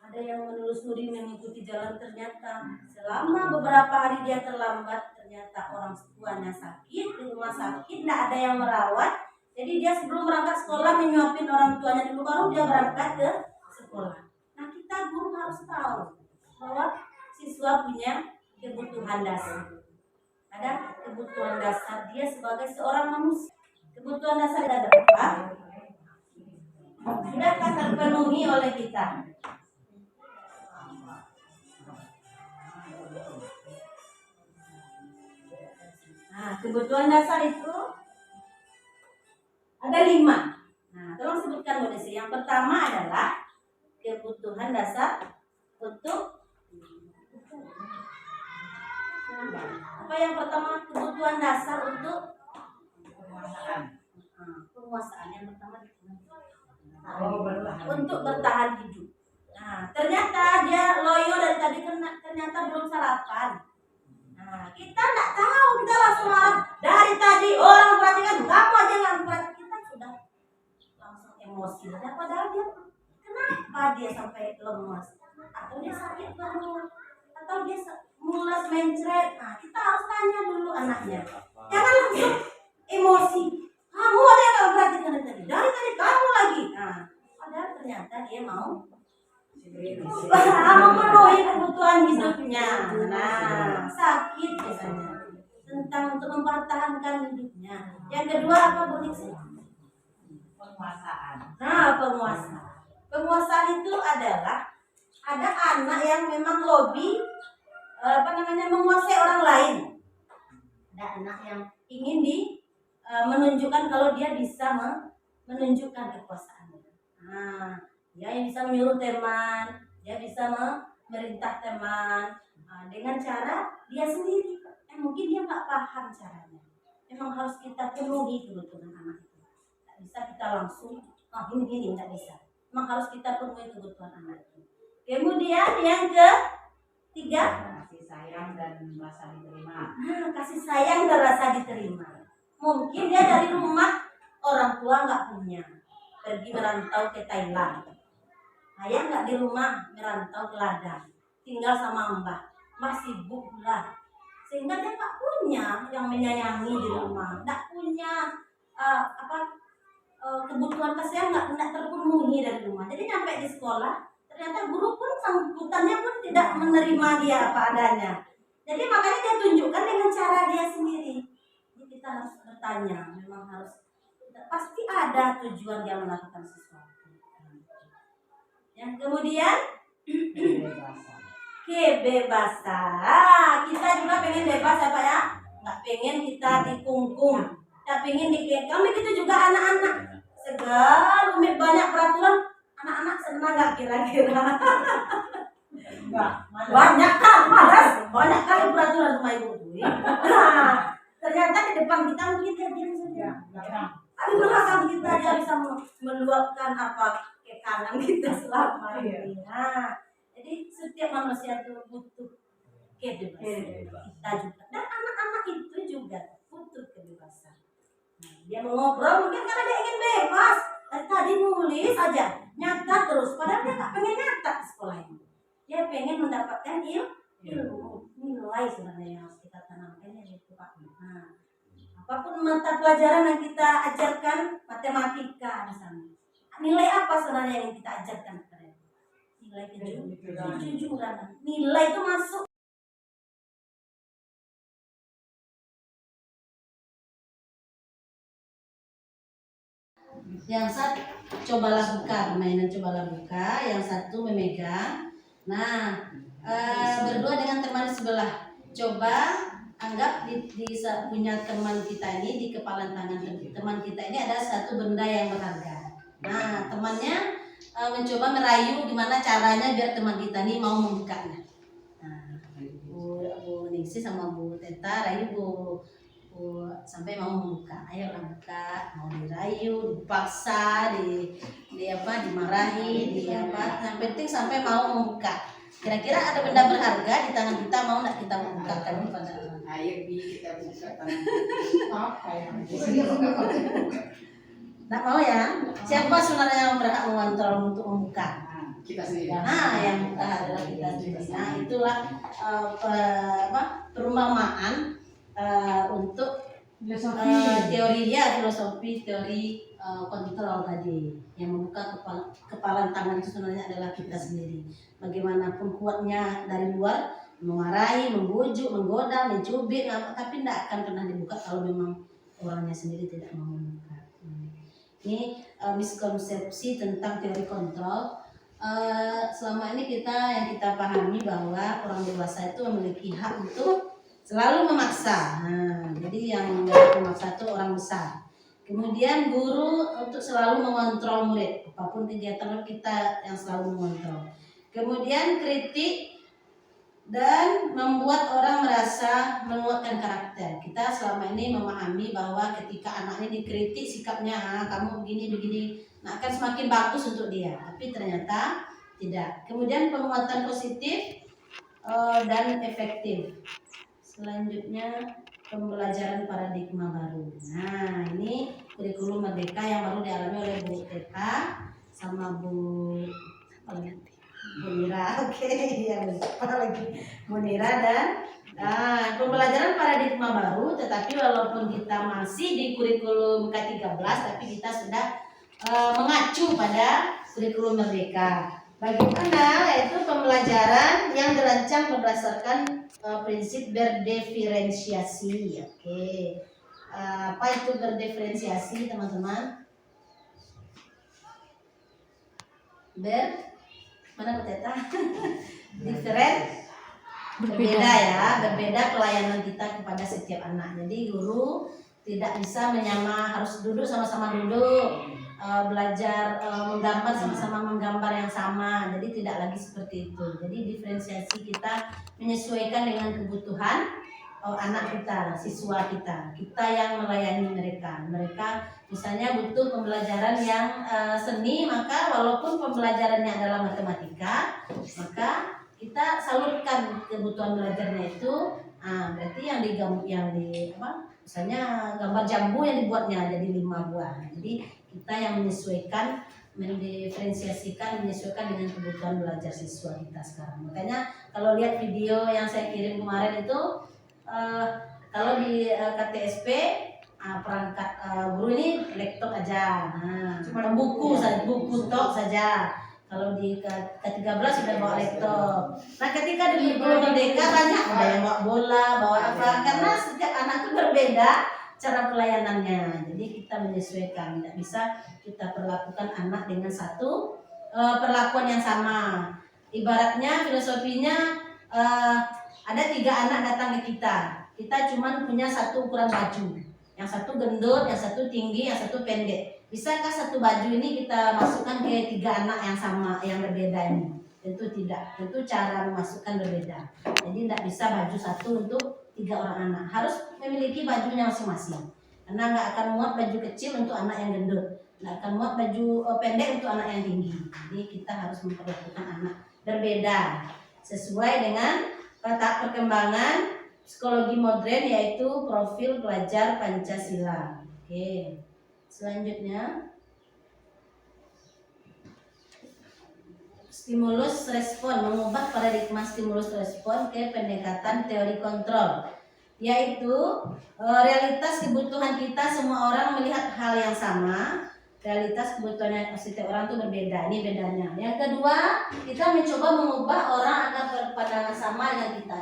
ada yang menelusuri mengikuti jalan, ternyata selama beberapa hari dia terlambat, ternyata orang tuanya sakit di rumah sakit, tidak ada yang merawat. Jadi dia sebelum berangkat sekolah menyuapin orang tuanya dulu, baru dia berangkat ke sekolah. Nah, kita guru harus tahu bahwa siswa punya kebutuhan dasar. Ada kebutuhan dasar dia sebagai seorang manusia. Kebutuhan dasar ada berapa? Sudahkah terpenuhi oleh kita? Nah, kebutuhan dasar itu ada 5. Nah, tolong sebutkan Bu Desi. Yang pertama adalah kebutuhan dasar untuk apa? Yang pertama kebutuhan dasar untuk penguasaan. Yang pertama untuk bertahan hidup. Nah, ternyata dia loyo dari tadi ternyata belum sarapan. Nah, kita nggak tahu, kita langsung marah. Dari tadi orang perhatikan, kamu aja nggak perhatikan, kita sudah langsung emosi. Padahal dia kenapa dia sampai lemas? Atau dia sakit perut? Atau dia mulas mencret? Nah, kita harus tanya dulu anaknya. Jangan langsung emosi. Kamu aja nggak perhatikan dari tadi. Dari tadi kamu lagi. Nah, padahal ternyata dia mau memenuhi kebutuhan hidupnya. Nah, sakit biasanya. Tentang untuk mempertahankan hidupnya. Yang kedua apa Bu Nixi? Penguasaan. Nah, penguasaan. Penguasaan itu adalah ada anak yang memang hobi menguasai orang lain. Ada anak yang ingin menunjukkan kalau dia bisa menunjukkan kekuasaannya. Nah, dia yang bisa menyuruh teman, dia bisa memerintah teman dengan cara dia sendiri. Mungkin dia nggak paham caranya. Memang harus kita penuhi kebutuhan anak itu. Nggak bisa kita langsung, ini nggak bisa. Memang harus kita penuhi kebutuhan anak itu. Kemudian yang ketiga, kasih sayang dan rasa diterima. Nah, kasih sayang dan rasa diterima. Mungkin dia dari rumah orang tua nggak punya, pergi merantau ke Thailand. Ayah nggak di rumah, merantau ke ladang, tinggal sama mbah sibuk pula, sehingga dia nggak punya yang menyayangi di rumah, nggak punya kebutuhan kasih nggak terpenuhi dari rumah. Jadi nyampe di sekolah, ternyata guru pun sambutannya pun tidak menerima dia apa adanya. Jadi makanya dia tunjukkan dengan cara dia sendiri. Jadi kita harus bertanya, memang harus, pasti ada tujuan dia melakukan sesuatu. Yang kemudian kebebasan. Kita juga pengen bebas ya Pak ya. nggak pengen kita dikungkung, nggak pengen kami itu juga anak-anak segala banyak peraturan, anak-anak senang nggak kira-kira? Banyak kan, malas, banyak kali peraturan sama ibu. Nah, ternyata di depan kita mungkin dia diam saja. Tapi belakang kita dia bisa meluapkan apa kekangan kita selama ini. Nah, jadi setiap manusia itu butuh kebebasan. Kita juga dan anak-anak itu juga butuh kebebasan. Nah, dia mau ngobrol mungkin karena dia ingin bebas. Tadi nulis aja, nyata terus. Padahal dia tak pengen nyata di sekolah ini. Dia pengen mendapatkan ilmu, nilai sebenarnya yang harus kita tanamkan itu Pak. Nah, apapun mata pelajaran yang kita ajarkan, matematika misalnya, nilai apa sebenarnya yang kita ajarkan kepada dia? Nilai kejujuran. Nilai itu masuk. Yang satu cobalah buka, permainan cobalah buka. Yang satu memegang. Nah, berdua dengan teman sebelah. Coba anggap di punya teman kita ini, di kepala tangan teman kita ini ada satu benda yang berharga. Nah, temannya mencoba merayu gimana caranya biar teman kita ini mau membukanya. Nah, Bu Ningsi sama Bu Teta rayu Bu sampai mau membuka. Ayolah buka, mau dirayu, dipaksa, dimarahi, yang penting sampai mau membuka. Kira-kira ada benda berharga di tangan kita, mau nggak kita membukakan kepada orang? Ayo kita buka tangan. Apa yang Nggak mau ya? Siapa sebenarnya yang berhak mengontrol untuk membuka? kita sendiri. Nah, yang buka adalah kita sendiri. Nah, itulah perumpamaan untuk filosofi teori kontrol tadi. Yang membuka kepala tangan itu sebenarnya adalah kita sendiri. Bagaimanapun kuatnya dari luar, memarahi, membujuk, menggoda, mencubit, tapi tidak akan pernah dibuka kalau memang orangnya sendiri tidak mau membuka. Ini miskonsepsi tentang teori kontrol. Selama ini yang kita pahami bahwa orang dewasa itu memiliki hak untuk selalu memaksa. Nah, jadi yang memaksa itu orang besar. Kemudian guru untuk selalu mengontrol murid, apapun kegiatan kita yang selalu mengontrol. Kemudian kritik dan membuat orang merasa menguatkan karakter. Kita selama ini memahami bahwa ketika anak ini dikritik sikapnya, kamu begini, nah akan semakin bagus untuk dia. Tapi ternyata tidak. Kemudian penguatan positif dan efektif. Selanjutnya pembelajaran paradigma baru. Nah, ini kurikulum merdeka yang baru dialami oleh Bu Teta sama Bu Nira. Ya lupa lagi. Bu Nira dan pembelajaran paradigma baru, tetapi walaupun kita masih di kurikulum K13, tapi kita sudah mengacu pada kurikulum merdeka. Bagaimana yaitu pembelajaran yang dirancang berdasarkan prinsip berdiferensiasi. Oke. Apa itu berdiferensiasi, teman-teman? Mana Bu Teta? Berbeda ya, berbeda pelayanan kita kepada setiap anak. Jadi guru tidak bisa harus duduk sama-sama duduk, belajar menggambar sama-sama menggambar yang sama. Jadi tidak lagi seperti itu. Jadi diferensiasi kita menyesuaikan dengan kebutuhan anak kita, siswa kita yang melayani mereka. Mereka misalnya butuh pembelajaran yang seni, maka walaupun pembelajarannya adalah matematika, maka kita salurkan kebutuhan belajarnya itu. Berarti misalnya gambar jambu yang dibuatnya jadi 5 buah. Jadi kita yang menyesuaikan, mendiferensiasikan, menyesuaikan dengan kebutuhan belajar siswa kita sekarang. Makanya kalau lihat video yang saya kirim kemarin itu, kalau di KTSP perangkat guru ini laptop aja, cuma buku tok saja. Kalau di K13 sudah bawa laptop. Nah, ketika di kurikulum merdeka banyak ada yang bawa bola, bawa apa, karena setiap anak itu berbeda cara pelayanannya. Jadi kita menyesuaikan, tidak bisa kita perlakukan anak dengan satu perlakuan yang sama. Ibaratnya filosofinya ada 3 anak datang ke kita kita cuma punya satu ukuran baju, yang satu gendut, yang satu tinggi, yang satu pendek. Bisakah satu baju ini kita masukkan ke 3 anak yang sama, yang berbeda ini? Tentu tidak, tentu cara memasukkan berbeda. Jadi tidak bisa baju satu untuk 3 orang anak, harus memiliki bajunya masing-masing. Karena nggak akan muat baju kecil untuk anak yang gendut, nggak akan muat baju pendek untuk anak yang tinggi. Jadi kita harus memperlakukan anak berbeda sesuai dengan tahap perkembangan psikologi modern, yaitu profil pelajar Pancasila. Oke, selanjutnya stimulus respon, mengubah paradigma stimulus respon ke pendekatan teori kontrol, yaitu realitas kebutuhan kita, semua orang melihat hal yang sama, realitas kebutuhannya setiap orang itu berbeda. Ini bedanya. Yang kedua, kita mencoba mengubah orang agar berpandangan sama dengan kita.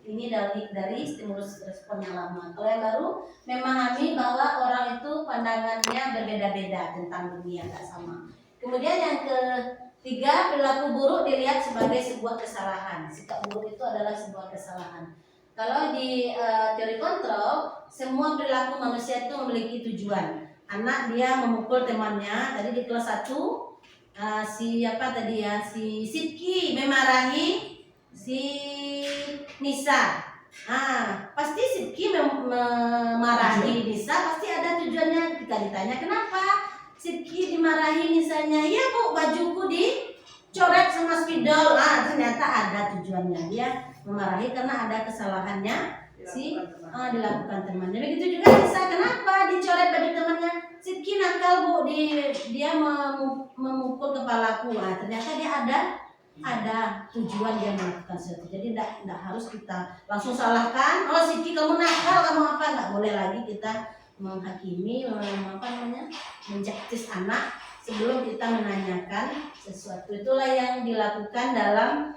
Ini dari stimulus respon yang lama. Kalau yang baru, memahami bahwa orang itu pandangannya berbeda-beda tentang dunia, tak sama. Kemudian yang ketiga, perilaku buruk dilihat sebagai sebuah kesalahan. Sikap buruk itu adalah sebuah kesalahan. Kalau di teori kontrol, semua perilaku manusia itu memiliki tujuan. Anak dia memukul temannya, tadi di kelas 1 si Sidki memarahi si Nisa. Pasti Sidki memarahi Nisa, pasti ada tujuannya. Kita ditanya kenapa Sidki dimarahi Nisanya, ya bu, bajuku dicoret sama spidol. Ternyata ada tujuannya, dia memarahi karena ada kesalahannya dilakukan temannya. Begitu juga Nisa, kenapa dicoret baju temannya? Sidki nakal bu, dia memukul kepalaku. Ternyata dia ada tujuan dia melakukan sesuatu. Jadi tidak harus kita langsung salahkan. Oh Sidki kamu nakal, kamu apa? Nggak boleh lagi kita menghakimi, menjaktis anak sebelum kita menanyakan sesuatu. Itulah yang dilakukan dalam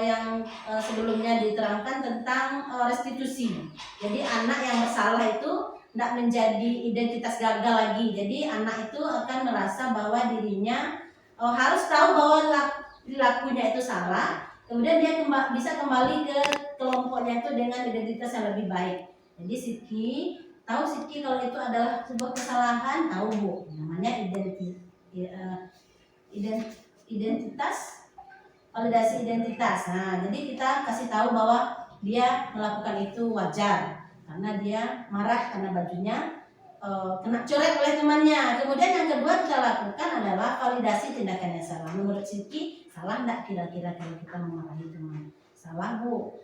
yang sebelumnya diterangkan tentang restitusi. Jadi anak yang bersalah itu tidak menjadi identitas gagal lagi. Jadi anak itu akan merasa bahwa dirinya harus tahu bahwa perilakunya itu salah. Kemudian dia bisa kembali ke kelompoknya itu dengan identitas yang lebih baik. Jadi Sidki tahu, Sidki kalau itu adalah sebuah kesalahan, tahu bu, namanya identitas, validasi identitas. Jadi kita kasih tahu bahwa dia melakukan itu wajar karena dia marah karena bajunya kena coret oleh temannya. Kemudian yang kedua kita lakukan adalah validasi tindakannya salah. Menurut Sidki salah enggak kira-kira kalau kita memarahi teman? Salah bu.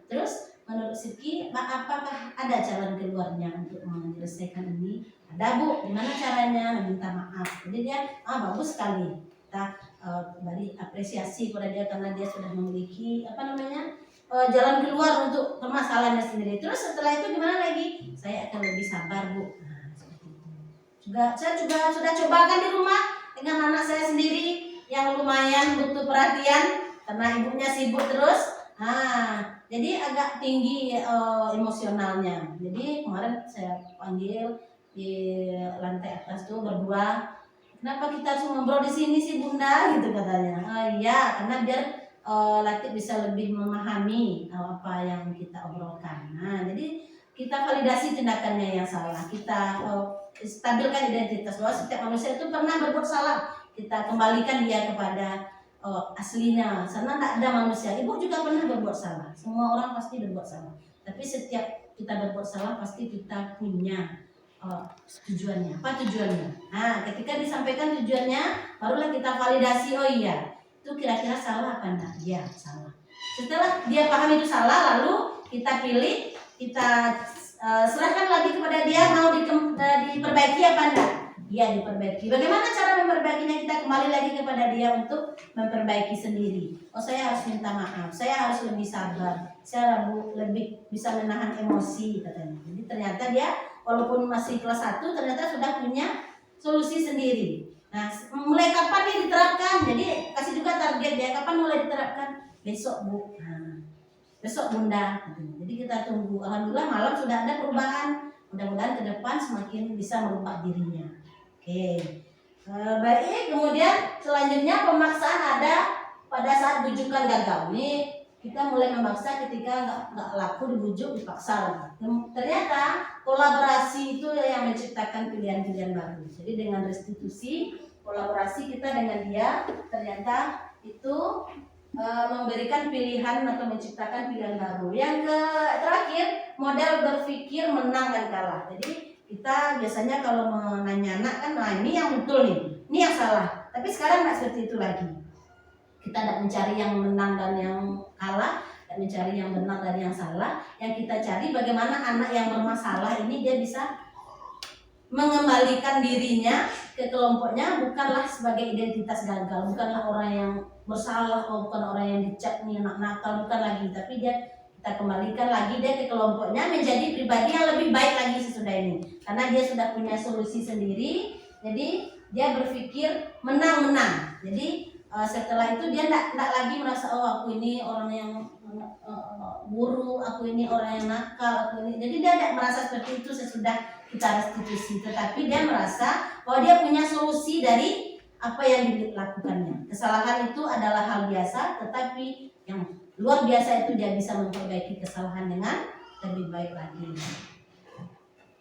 Terus menurut Sidki apakah ada jalan keluarnya untuk menyelesaikan ini? Ada bu. Gimana caranya? Minta maaf. Jadi dia bagus sekali. Kita beri apresiasi kepada dia karena dia sudah memiliki jalan keluar untuk permasalahannya sendiri. Terus setelah itu gimana lagi? Saya akan lebih sabar bu. Saya juga sudah cobakan di rumah dengan anak saya sendiri yang lumayan butuh perhatian karena ibunya sibuk terus. Jadi agak tinggi emosionalnya. Jadi kemarin saya panggil di lantai atas tuh berdua. Kenapa kita harus ngobrol di sini sih bunda? Gitu katanya. Iya, karena biar Latif bisa lebih memahami apa yang kita obrolkan. Jadi kita validasi tindakannya yang salah. Kita stabilkan identitas bahwa setiap manusia itu pernah berbuat salah. Kita kembalikan dia kepada aslinya. Karena tidak ada manusia. Ibu juga pernah berbuat salah. Semua orang pasti berbuat salah. Tapi setiap kita berbuat salah pasti kita punya tujuannya. Apa tujuannya? Ketika disampaikan tujuannya, barulah kita validasi. Oh iya, itu kira-kira salah apa enggak? Iya, salah. Setelah dia paham itu salah, lalu kita pilih, kita serahkan lagi kepada dia mau diperbaiki apa enggak? Iya, diperbaiki. Bagaimana cara memperbaikinya? Kita kembali lagi kepada dia untuk memperbaiki sendiri. Oh, saya harus minta maaf, saya harus lebih sabar, saya lebih bisa menahan emosi katanya. Jadi ternyata dia walaupun masih kelas 1 ternyata sudah punya solusi sendiri. Mulai kapan nih diterapkan? Jadi kasih juga target dia, kapan mulai diterapkan? Besok bu. Besok bunda. Jadi kita tunggu. Alhamdulillah malam sudah ada perubahan. Mudah-mudahan ke depan semakin bisa merubah dirinya. Oke. Baik. Kemudian selanjutnya pemaksaan ada pada saat bujukan gagal. Ini kita mulai memaksa ketika nggak laku dibujuk dipaksa lagi. Ternyata kolaborasi itu yang menciptakan pilihan-pilihan baru. Jadi dengan restitusi, kolaborasi kita dengan dia, ternyata itu memberikan pilihan atau menciptakan pilihan baru. Yang terakhir, model berpikir menang dan kalah. Jadi kita biasanya kalau menanya anak kan, nah ini yang betul nih, ini yang salah. Tapi sekarang nggak seperti itu lagi. Kita tidak mencari yang menang dan yang kalah, tidak mencari yang benar dan yang salah. Yang kita cari bagaimana anak yang bermasalah ini dia bisa mengembalikan dirinya ke kelompoknya, bukanlah sebagai identitas gagal, bukanlah orang yang bersalah, bukan orang yang dicap nih anak nakal, bukan lagi, tapi kita kembalikan lagi dia ke kelompoknya menjadi pribadi yang lebih baik lagi sesudah ini, karena dia sudah punya solusi sendiri. Jadi dia berpikir menang-menang. Jadi setelah itu dia tidak lagi merasa aku ini orang yang buruk, aku ini orang yang nakal, aku ini. Jadi dia tidak merasa seperti itu sesudah kita restitusi, tetapi dia merasa bahwa dia punya solusi dari apa yang dilakukannya. Kesalahan itu adalah hal biasa, tetapi yang luar biasa itu dia bisa memperbaiki kesalahan dengan lebih baik lagi.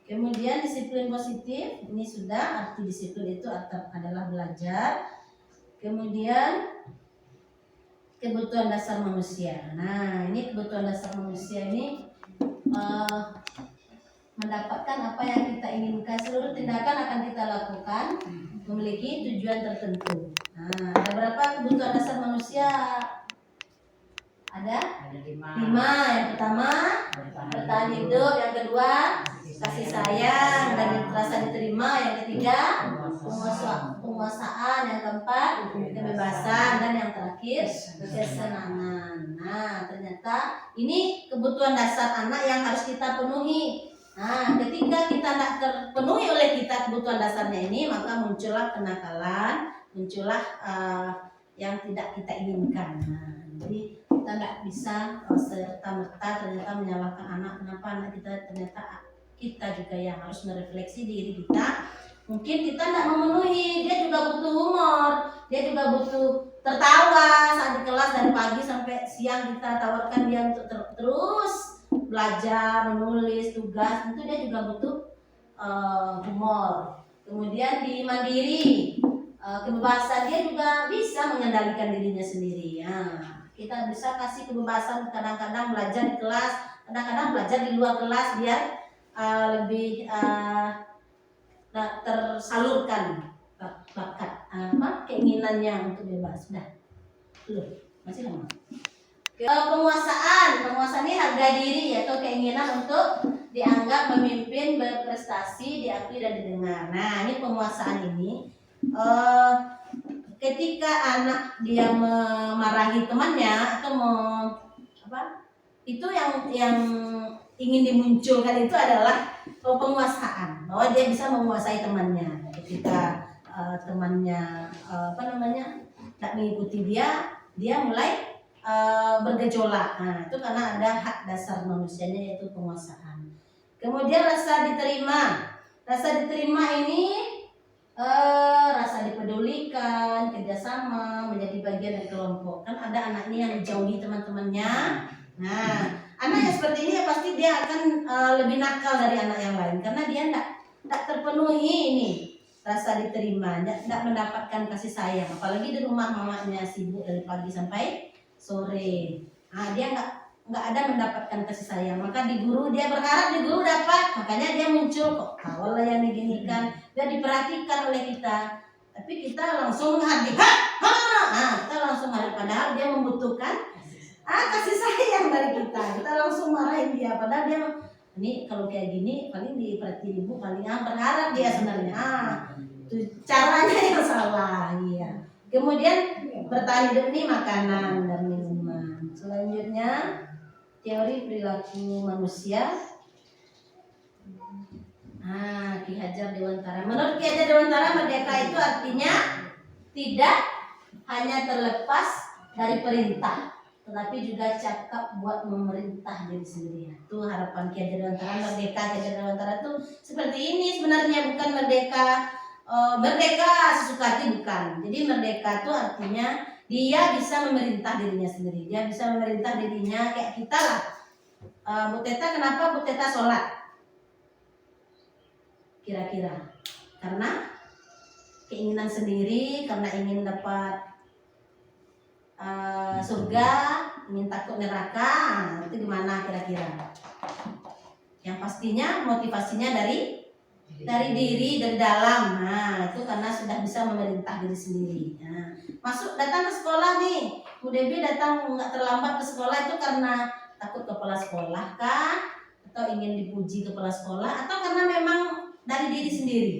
Kemudian disiplin positif, ini sudah arti disiplin itu adalah belajar. Kemudian kebutuhan dasar manusia. Nah, ini kebutuhan dasar manusia ini mendapatkan apa yang kita inginkan. Seluruh tindakan akan kita lakukan memiliki tujuan tertentu. Nah, ada berapa kebutuhan dasar manusia? Ada 5. Yang pertama bertahan hidup, yang kedua kasih sayang dan rasa diterima, yang ketiga penguasaan, yang keempat kebebasan, dan yang terakhir kesenangan. Nah, ternyata ini kebutuhan dasar anak yang harus kita penuhi. Nah, ketika kita tidak terpenuhi oleh kita kebutuhan dasarnya ini, maka muncullah kenakalan, muncullah yang tidak kita inginkan. Nah, jadi kita tidak bisa serta-merta ternyata menyalahkan anak. Kenapa anak kita ternyata kita juga yang harus merefleksi diri kita. Mungkin kita tidak memenuhi, dia juga butuh humor, dia juga butuh tertawa saat di kelas dari pagi sampai siang. Kita tawarkan dia untuk terus belajar, menulis, tugas, itu dia juga butuh humor. Kemudian di mandiri, kebebasan, dia juga bisa mengendalikan dirinya sendiri. Ya, kita bisa kasih kebebasan, kadang-kadang belajar di kelas, kadang-kadang belajar di luar kelas biar lebih tersalurkan bakat keinginannya untuk bebas. Sudah, belum, masih lama. Penguasaan ini harga diri atau keinginan untuk dianggap memimpin, berprestasi, diakui dan didengar. Nah, ini penguasaan ini ketika anak dia memarahi temannya atau itu yang ingin dimunculkan itu adalah penguasaan, bahwa dia bisa menguasai temannya. Ketika temannya tak mengikuti dia mulai bergejolak. Nah, itu karena ada hak dasar manusianya, yaitu penguasaan. Kemudian rasa diterima. Rasa diterima ini rasa dipedulikan, kerjasama, menjadi bagian dari kelompok. Kan ada anak ini yang dijauhi teman-temannya. Nah, anak yang seperti ini pasti dia akan lebih nakal dari anak yang lain, karena dia tidak terpenuhi ini rasa diterima, tidak mendapatkan kasih sayang. Apalagi di rumah mamanya sibuk dari pagi sampai sore. Nah, dia nggak ada mendapatkan kasih sayang. Maka di guru dia berharap di guru dapat, makanya dia muncul kok awal yang diginikan, dia diperhatikan oleh kita. Tapi kita langsung menghardik, kita langsung marah, padahal dia membutuhkan kasih sayang dari kita. Kita langsung marahin dia, padahal dia ini kalau kayak gini paling diperhatiin ibu, paling berharap dia sebenarnya. Itu caranya yang salah. Iya. Kemudian bertahan hidup ini makanan dan minuman. Selanjutnya teori perilaku manusia. Ki Hajar Dewantara. Menurut Ki Hajar Dewantara, merdeka itu artinya tidak hanya terlepas dari perintah, tetapi juga cakap buat memerintah diri sendiri. Itu harapan Ki Hajar Dewantara. Merdeka Ki Hajar Dewantara itu seperti ini sebenarnya, bukan merdeka sesuka hati, bukan. Jadi merdeka itu artinya Dia bisa memerintah dirinya sendiri. Dia bisa memerintah dirinya kayak kita lah. Bu Teta, kenapa Bu Teta sholat? Kira-kira karena keinginan sendiri, karena ingin dapat surga, ingin takut neraka, itu gimana kira-kira? Yang pastinya motivasinya dari diri, dari dalam. Nah, itu karena sudah bisa memerintah diri sendiri. Nah, datang ke sekolah nih, Bu Devi datang nggak terlambat ke sekolah itu karena takut kepala sekolah kah? Atau ingin dipuji kepala sekolah? Atau karena memang dari diri sendiri?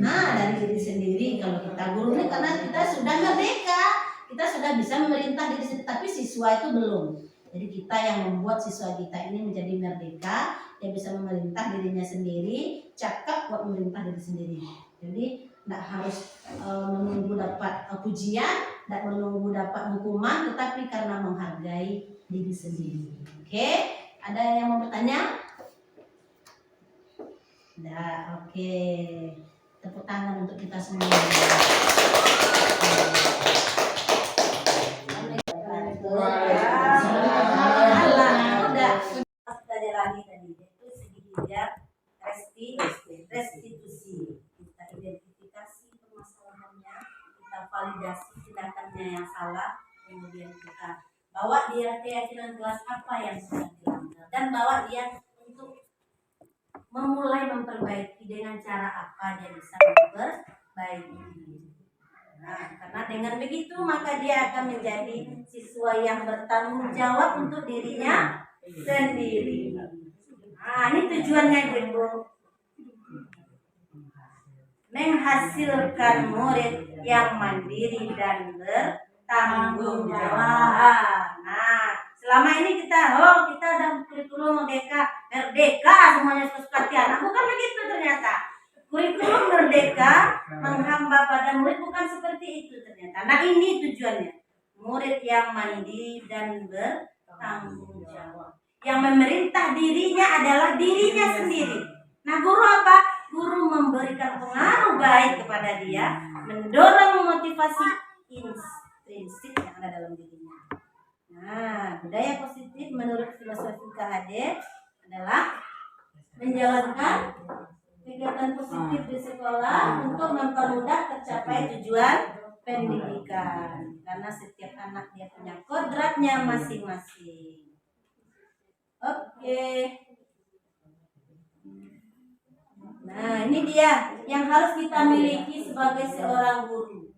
Nah, dari diri sendiri. Kalau kita guru ini karena kita sudah merdeka, kita sudah bisa memerintah diri sendiri, tapi siswa itu belum. Jadi kita yang membuat siswa kita ini menjadi merdeka, dia bisa memerintah dirinya sendiri, cakap buat memerintah diri sendiri. Jadi tidak harus menunggu dapat pujian, tidak menunggu dapat hukuman, tetapi karena menghargai diri sendiri. Oke, ada yang mau bertanya? Nah, oke. Tepuk tangan untuk kita semua. Kita lagi tadi itu segi hijab, restitusi. Kita identifikasi permasalahannya, kita validasi tindakannya yang salah, kemudian kita bawa dia keyakinan kelas apa yang sudah dilanggar dan bawa dia untuk memulai memperbaiki dengan cara apa dia bisa memperbaiki. Nah, karena dengan begitu maka dia akan menjadi siswa yang bertanggung jawab untuk dirinya sendiri. Nah, ini tujuannya Ibu. Menghasilkan murid yang mandiri dan bertanggung jawab. Nah, selama ini kita ada kurikulum merdeka semuanya suka anak. Bukan begitu ternyata. Kurikulum merdeka menghamba pada murid bukan seperti itu ternyata. Nah, ini tujuannya. Murid yang mandiri dan bertanggung jawab. Yang memerintah dirinya adalah dirinya sendiri. Nah, guru apa? Guru memberikan pengaruh baik kepada dia, mendorong motivasi intrinsik yang ada dalam dirinya. Nah, budaya positif menurut filosofi KHD adalah menjalankan kegiatan positif di sekolah untuk mempermudah tercapai tujuan pendidikan. Karena setiap anak dia punya kodratnya masing-masing. Oke. Nah, ini dia yang harus kita miliki sebagai seorang guru.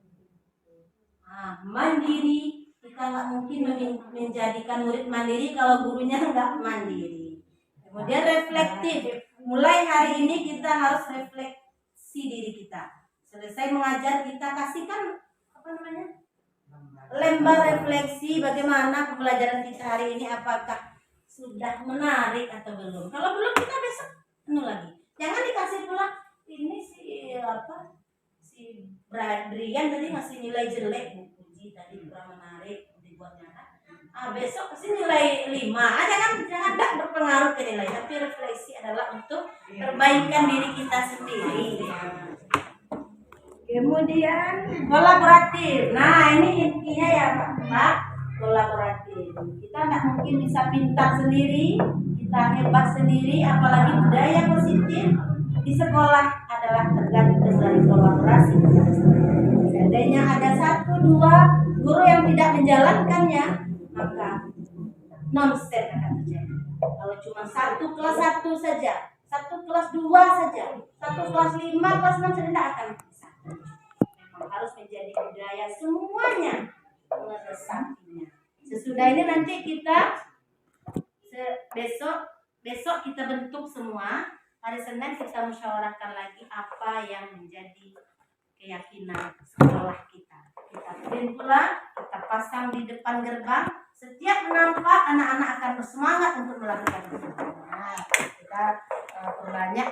Nah, mandiri. Kita nggak mungkin menjadikan murid mandiri kalau gurunya nggak mandiri. Kemudian reflektif. Mulai hari ini kita harus refleksi diri kita. Selesai mengajar kita kasihkan lembar refleksi bagaimana pembelajaran kita hari ini, apakah sudah menarik atau belum. Kalau belum kita besok lagi. Jangan dikasih pula ini si Brian tadi ngasih nilai jelek, puji tadi kurang menarik dibuatnya. Besok kasih nilai 5. Jangan tak berpengaruh ke nilai, tapi refleksi adalah untuk perbaikan diri kita sendiri. Kemudian kolaboratif. Nah, ini intinya ya Pak, kolaboratif. Kita nggak mungkin bisa pintar sendiri, kita hebat sendiri, apalagi budaya positif di sekolah adalah tergantung dari kolaborasi. Seandainya ada 1-2 guru yang tidak menjalankannya, maka nonsen akan terjadi. Kalau cuma 1 kelas 1 saja, 1 kelas 2 saja, 1 kelas 5, kelas 6 saja tidak akan bisa. Memang harus menjadi budaya semuanya meresapinya. Sesudah ini nanti kita besok kita bentuk semua. Hari Senin kita musyawarahkan lagi apa yang menjadi keyakinan sekolah kita. Kita print pula, kita pasang di depan gerbang. Setiap nampak anak-anak akan bersemangat untuk melakukan itu. Nah, kita perbanyak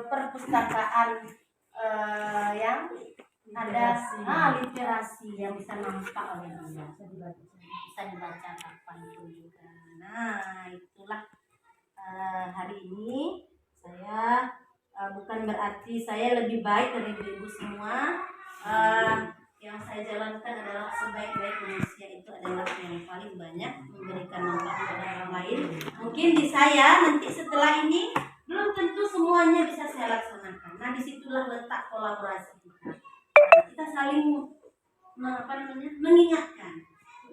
perpustakaan yang ada literasi yang bisa nampak oleh dia, bisa dibaca kapanpun juga. Nah, itulah hari ini saya bukan berarti saya lebih baik dari ibu-ibu semua, Yang saya jalankan adalah sebaik-baik manusia itu adalah yang paling banyak memberikan manfaat kepada orang lain. Mungkin di saya nanti setelah ini belum tentu semuanya bisa saya laksanakan. Nah, disitulah letak kolaborasi kita. Kita saling mengingatkan.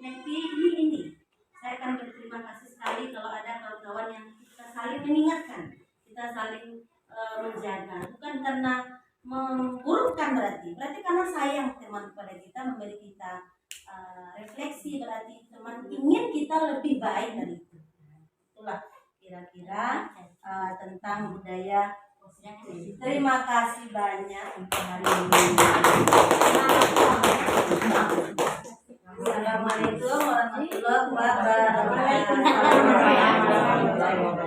Nanti ini. Saya akan berterima kasih sekali kalau ada kawan-kawan yang kita saling mengingatkan, kita saling menjaga, bukan karena memburukkan berarti karena sayang teman kepada kita, memberi kita refleksi, berarti teman ingin kita lebih baik dari itu. Itulah kira-kira tentang budaya positif. Terima kasih banyak untuk hari ini. Assalamualaikum warahmatullahi wabarakatuh.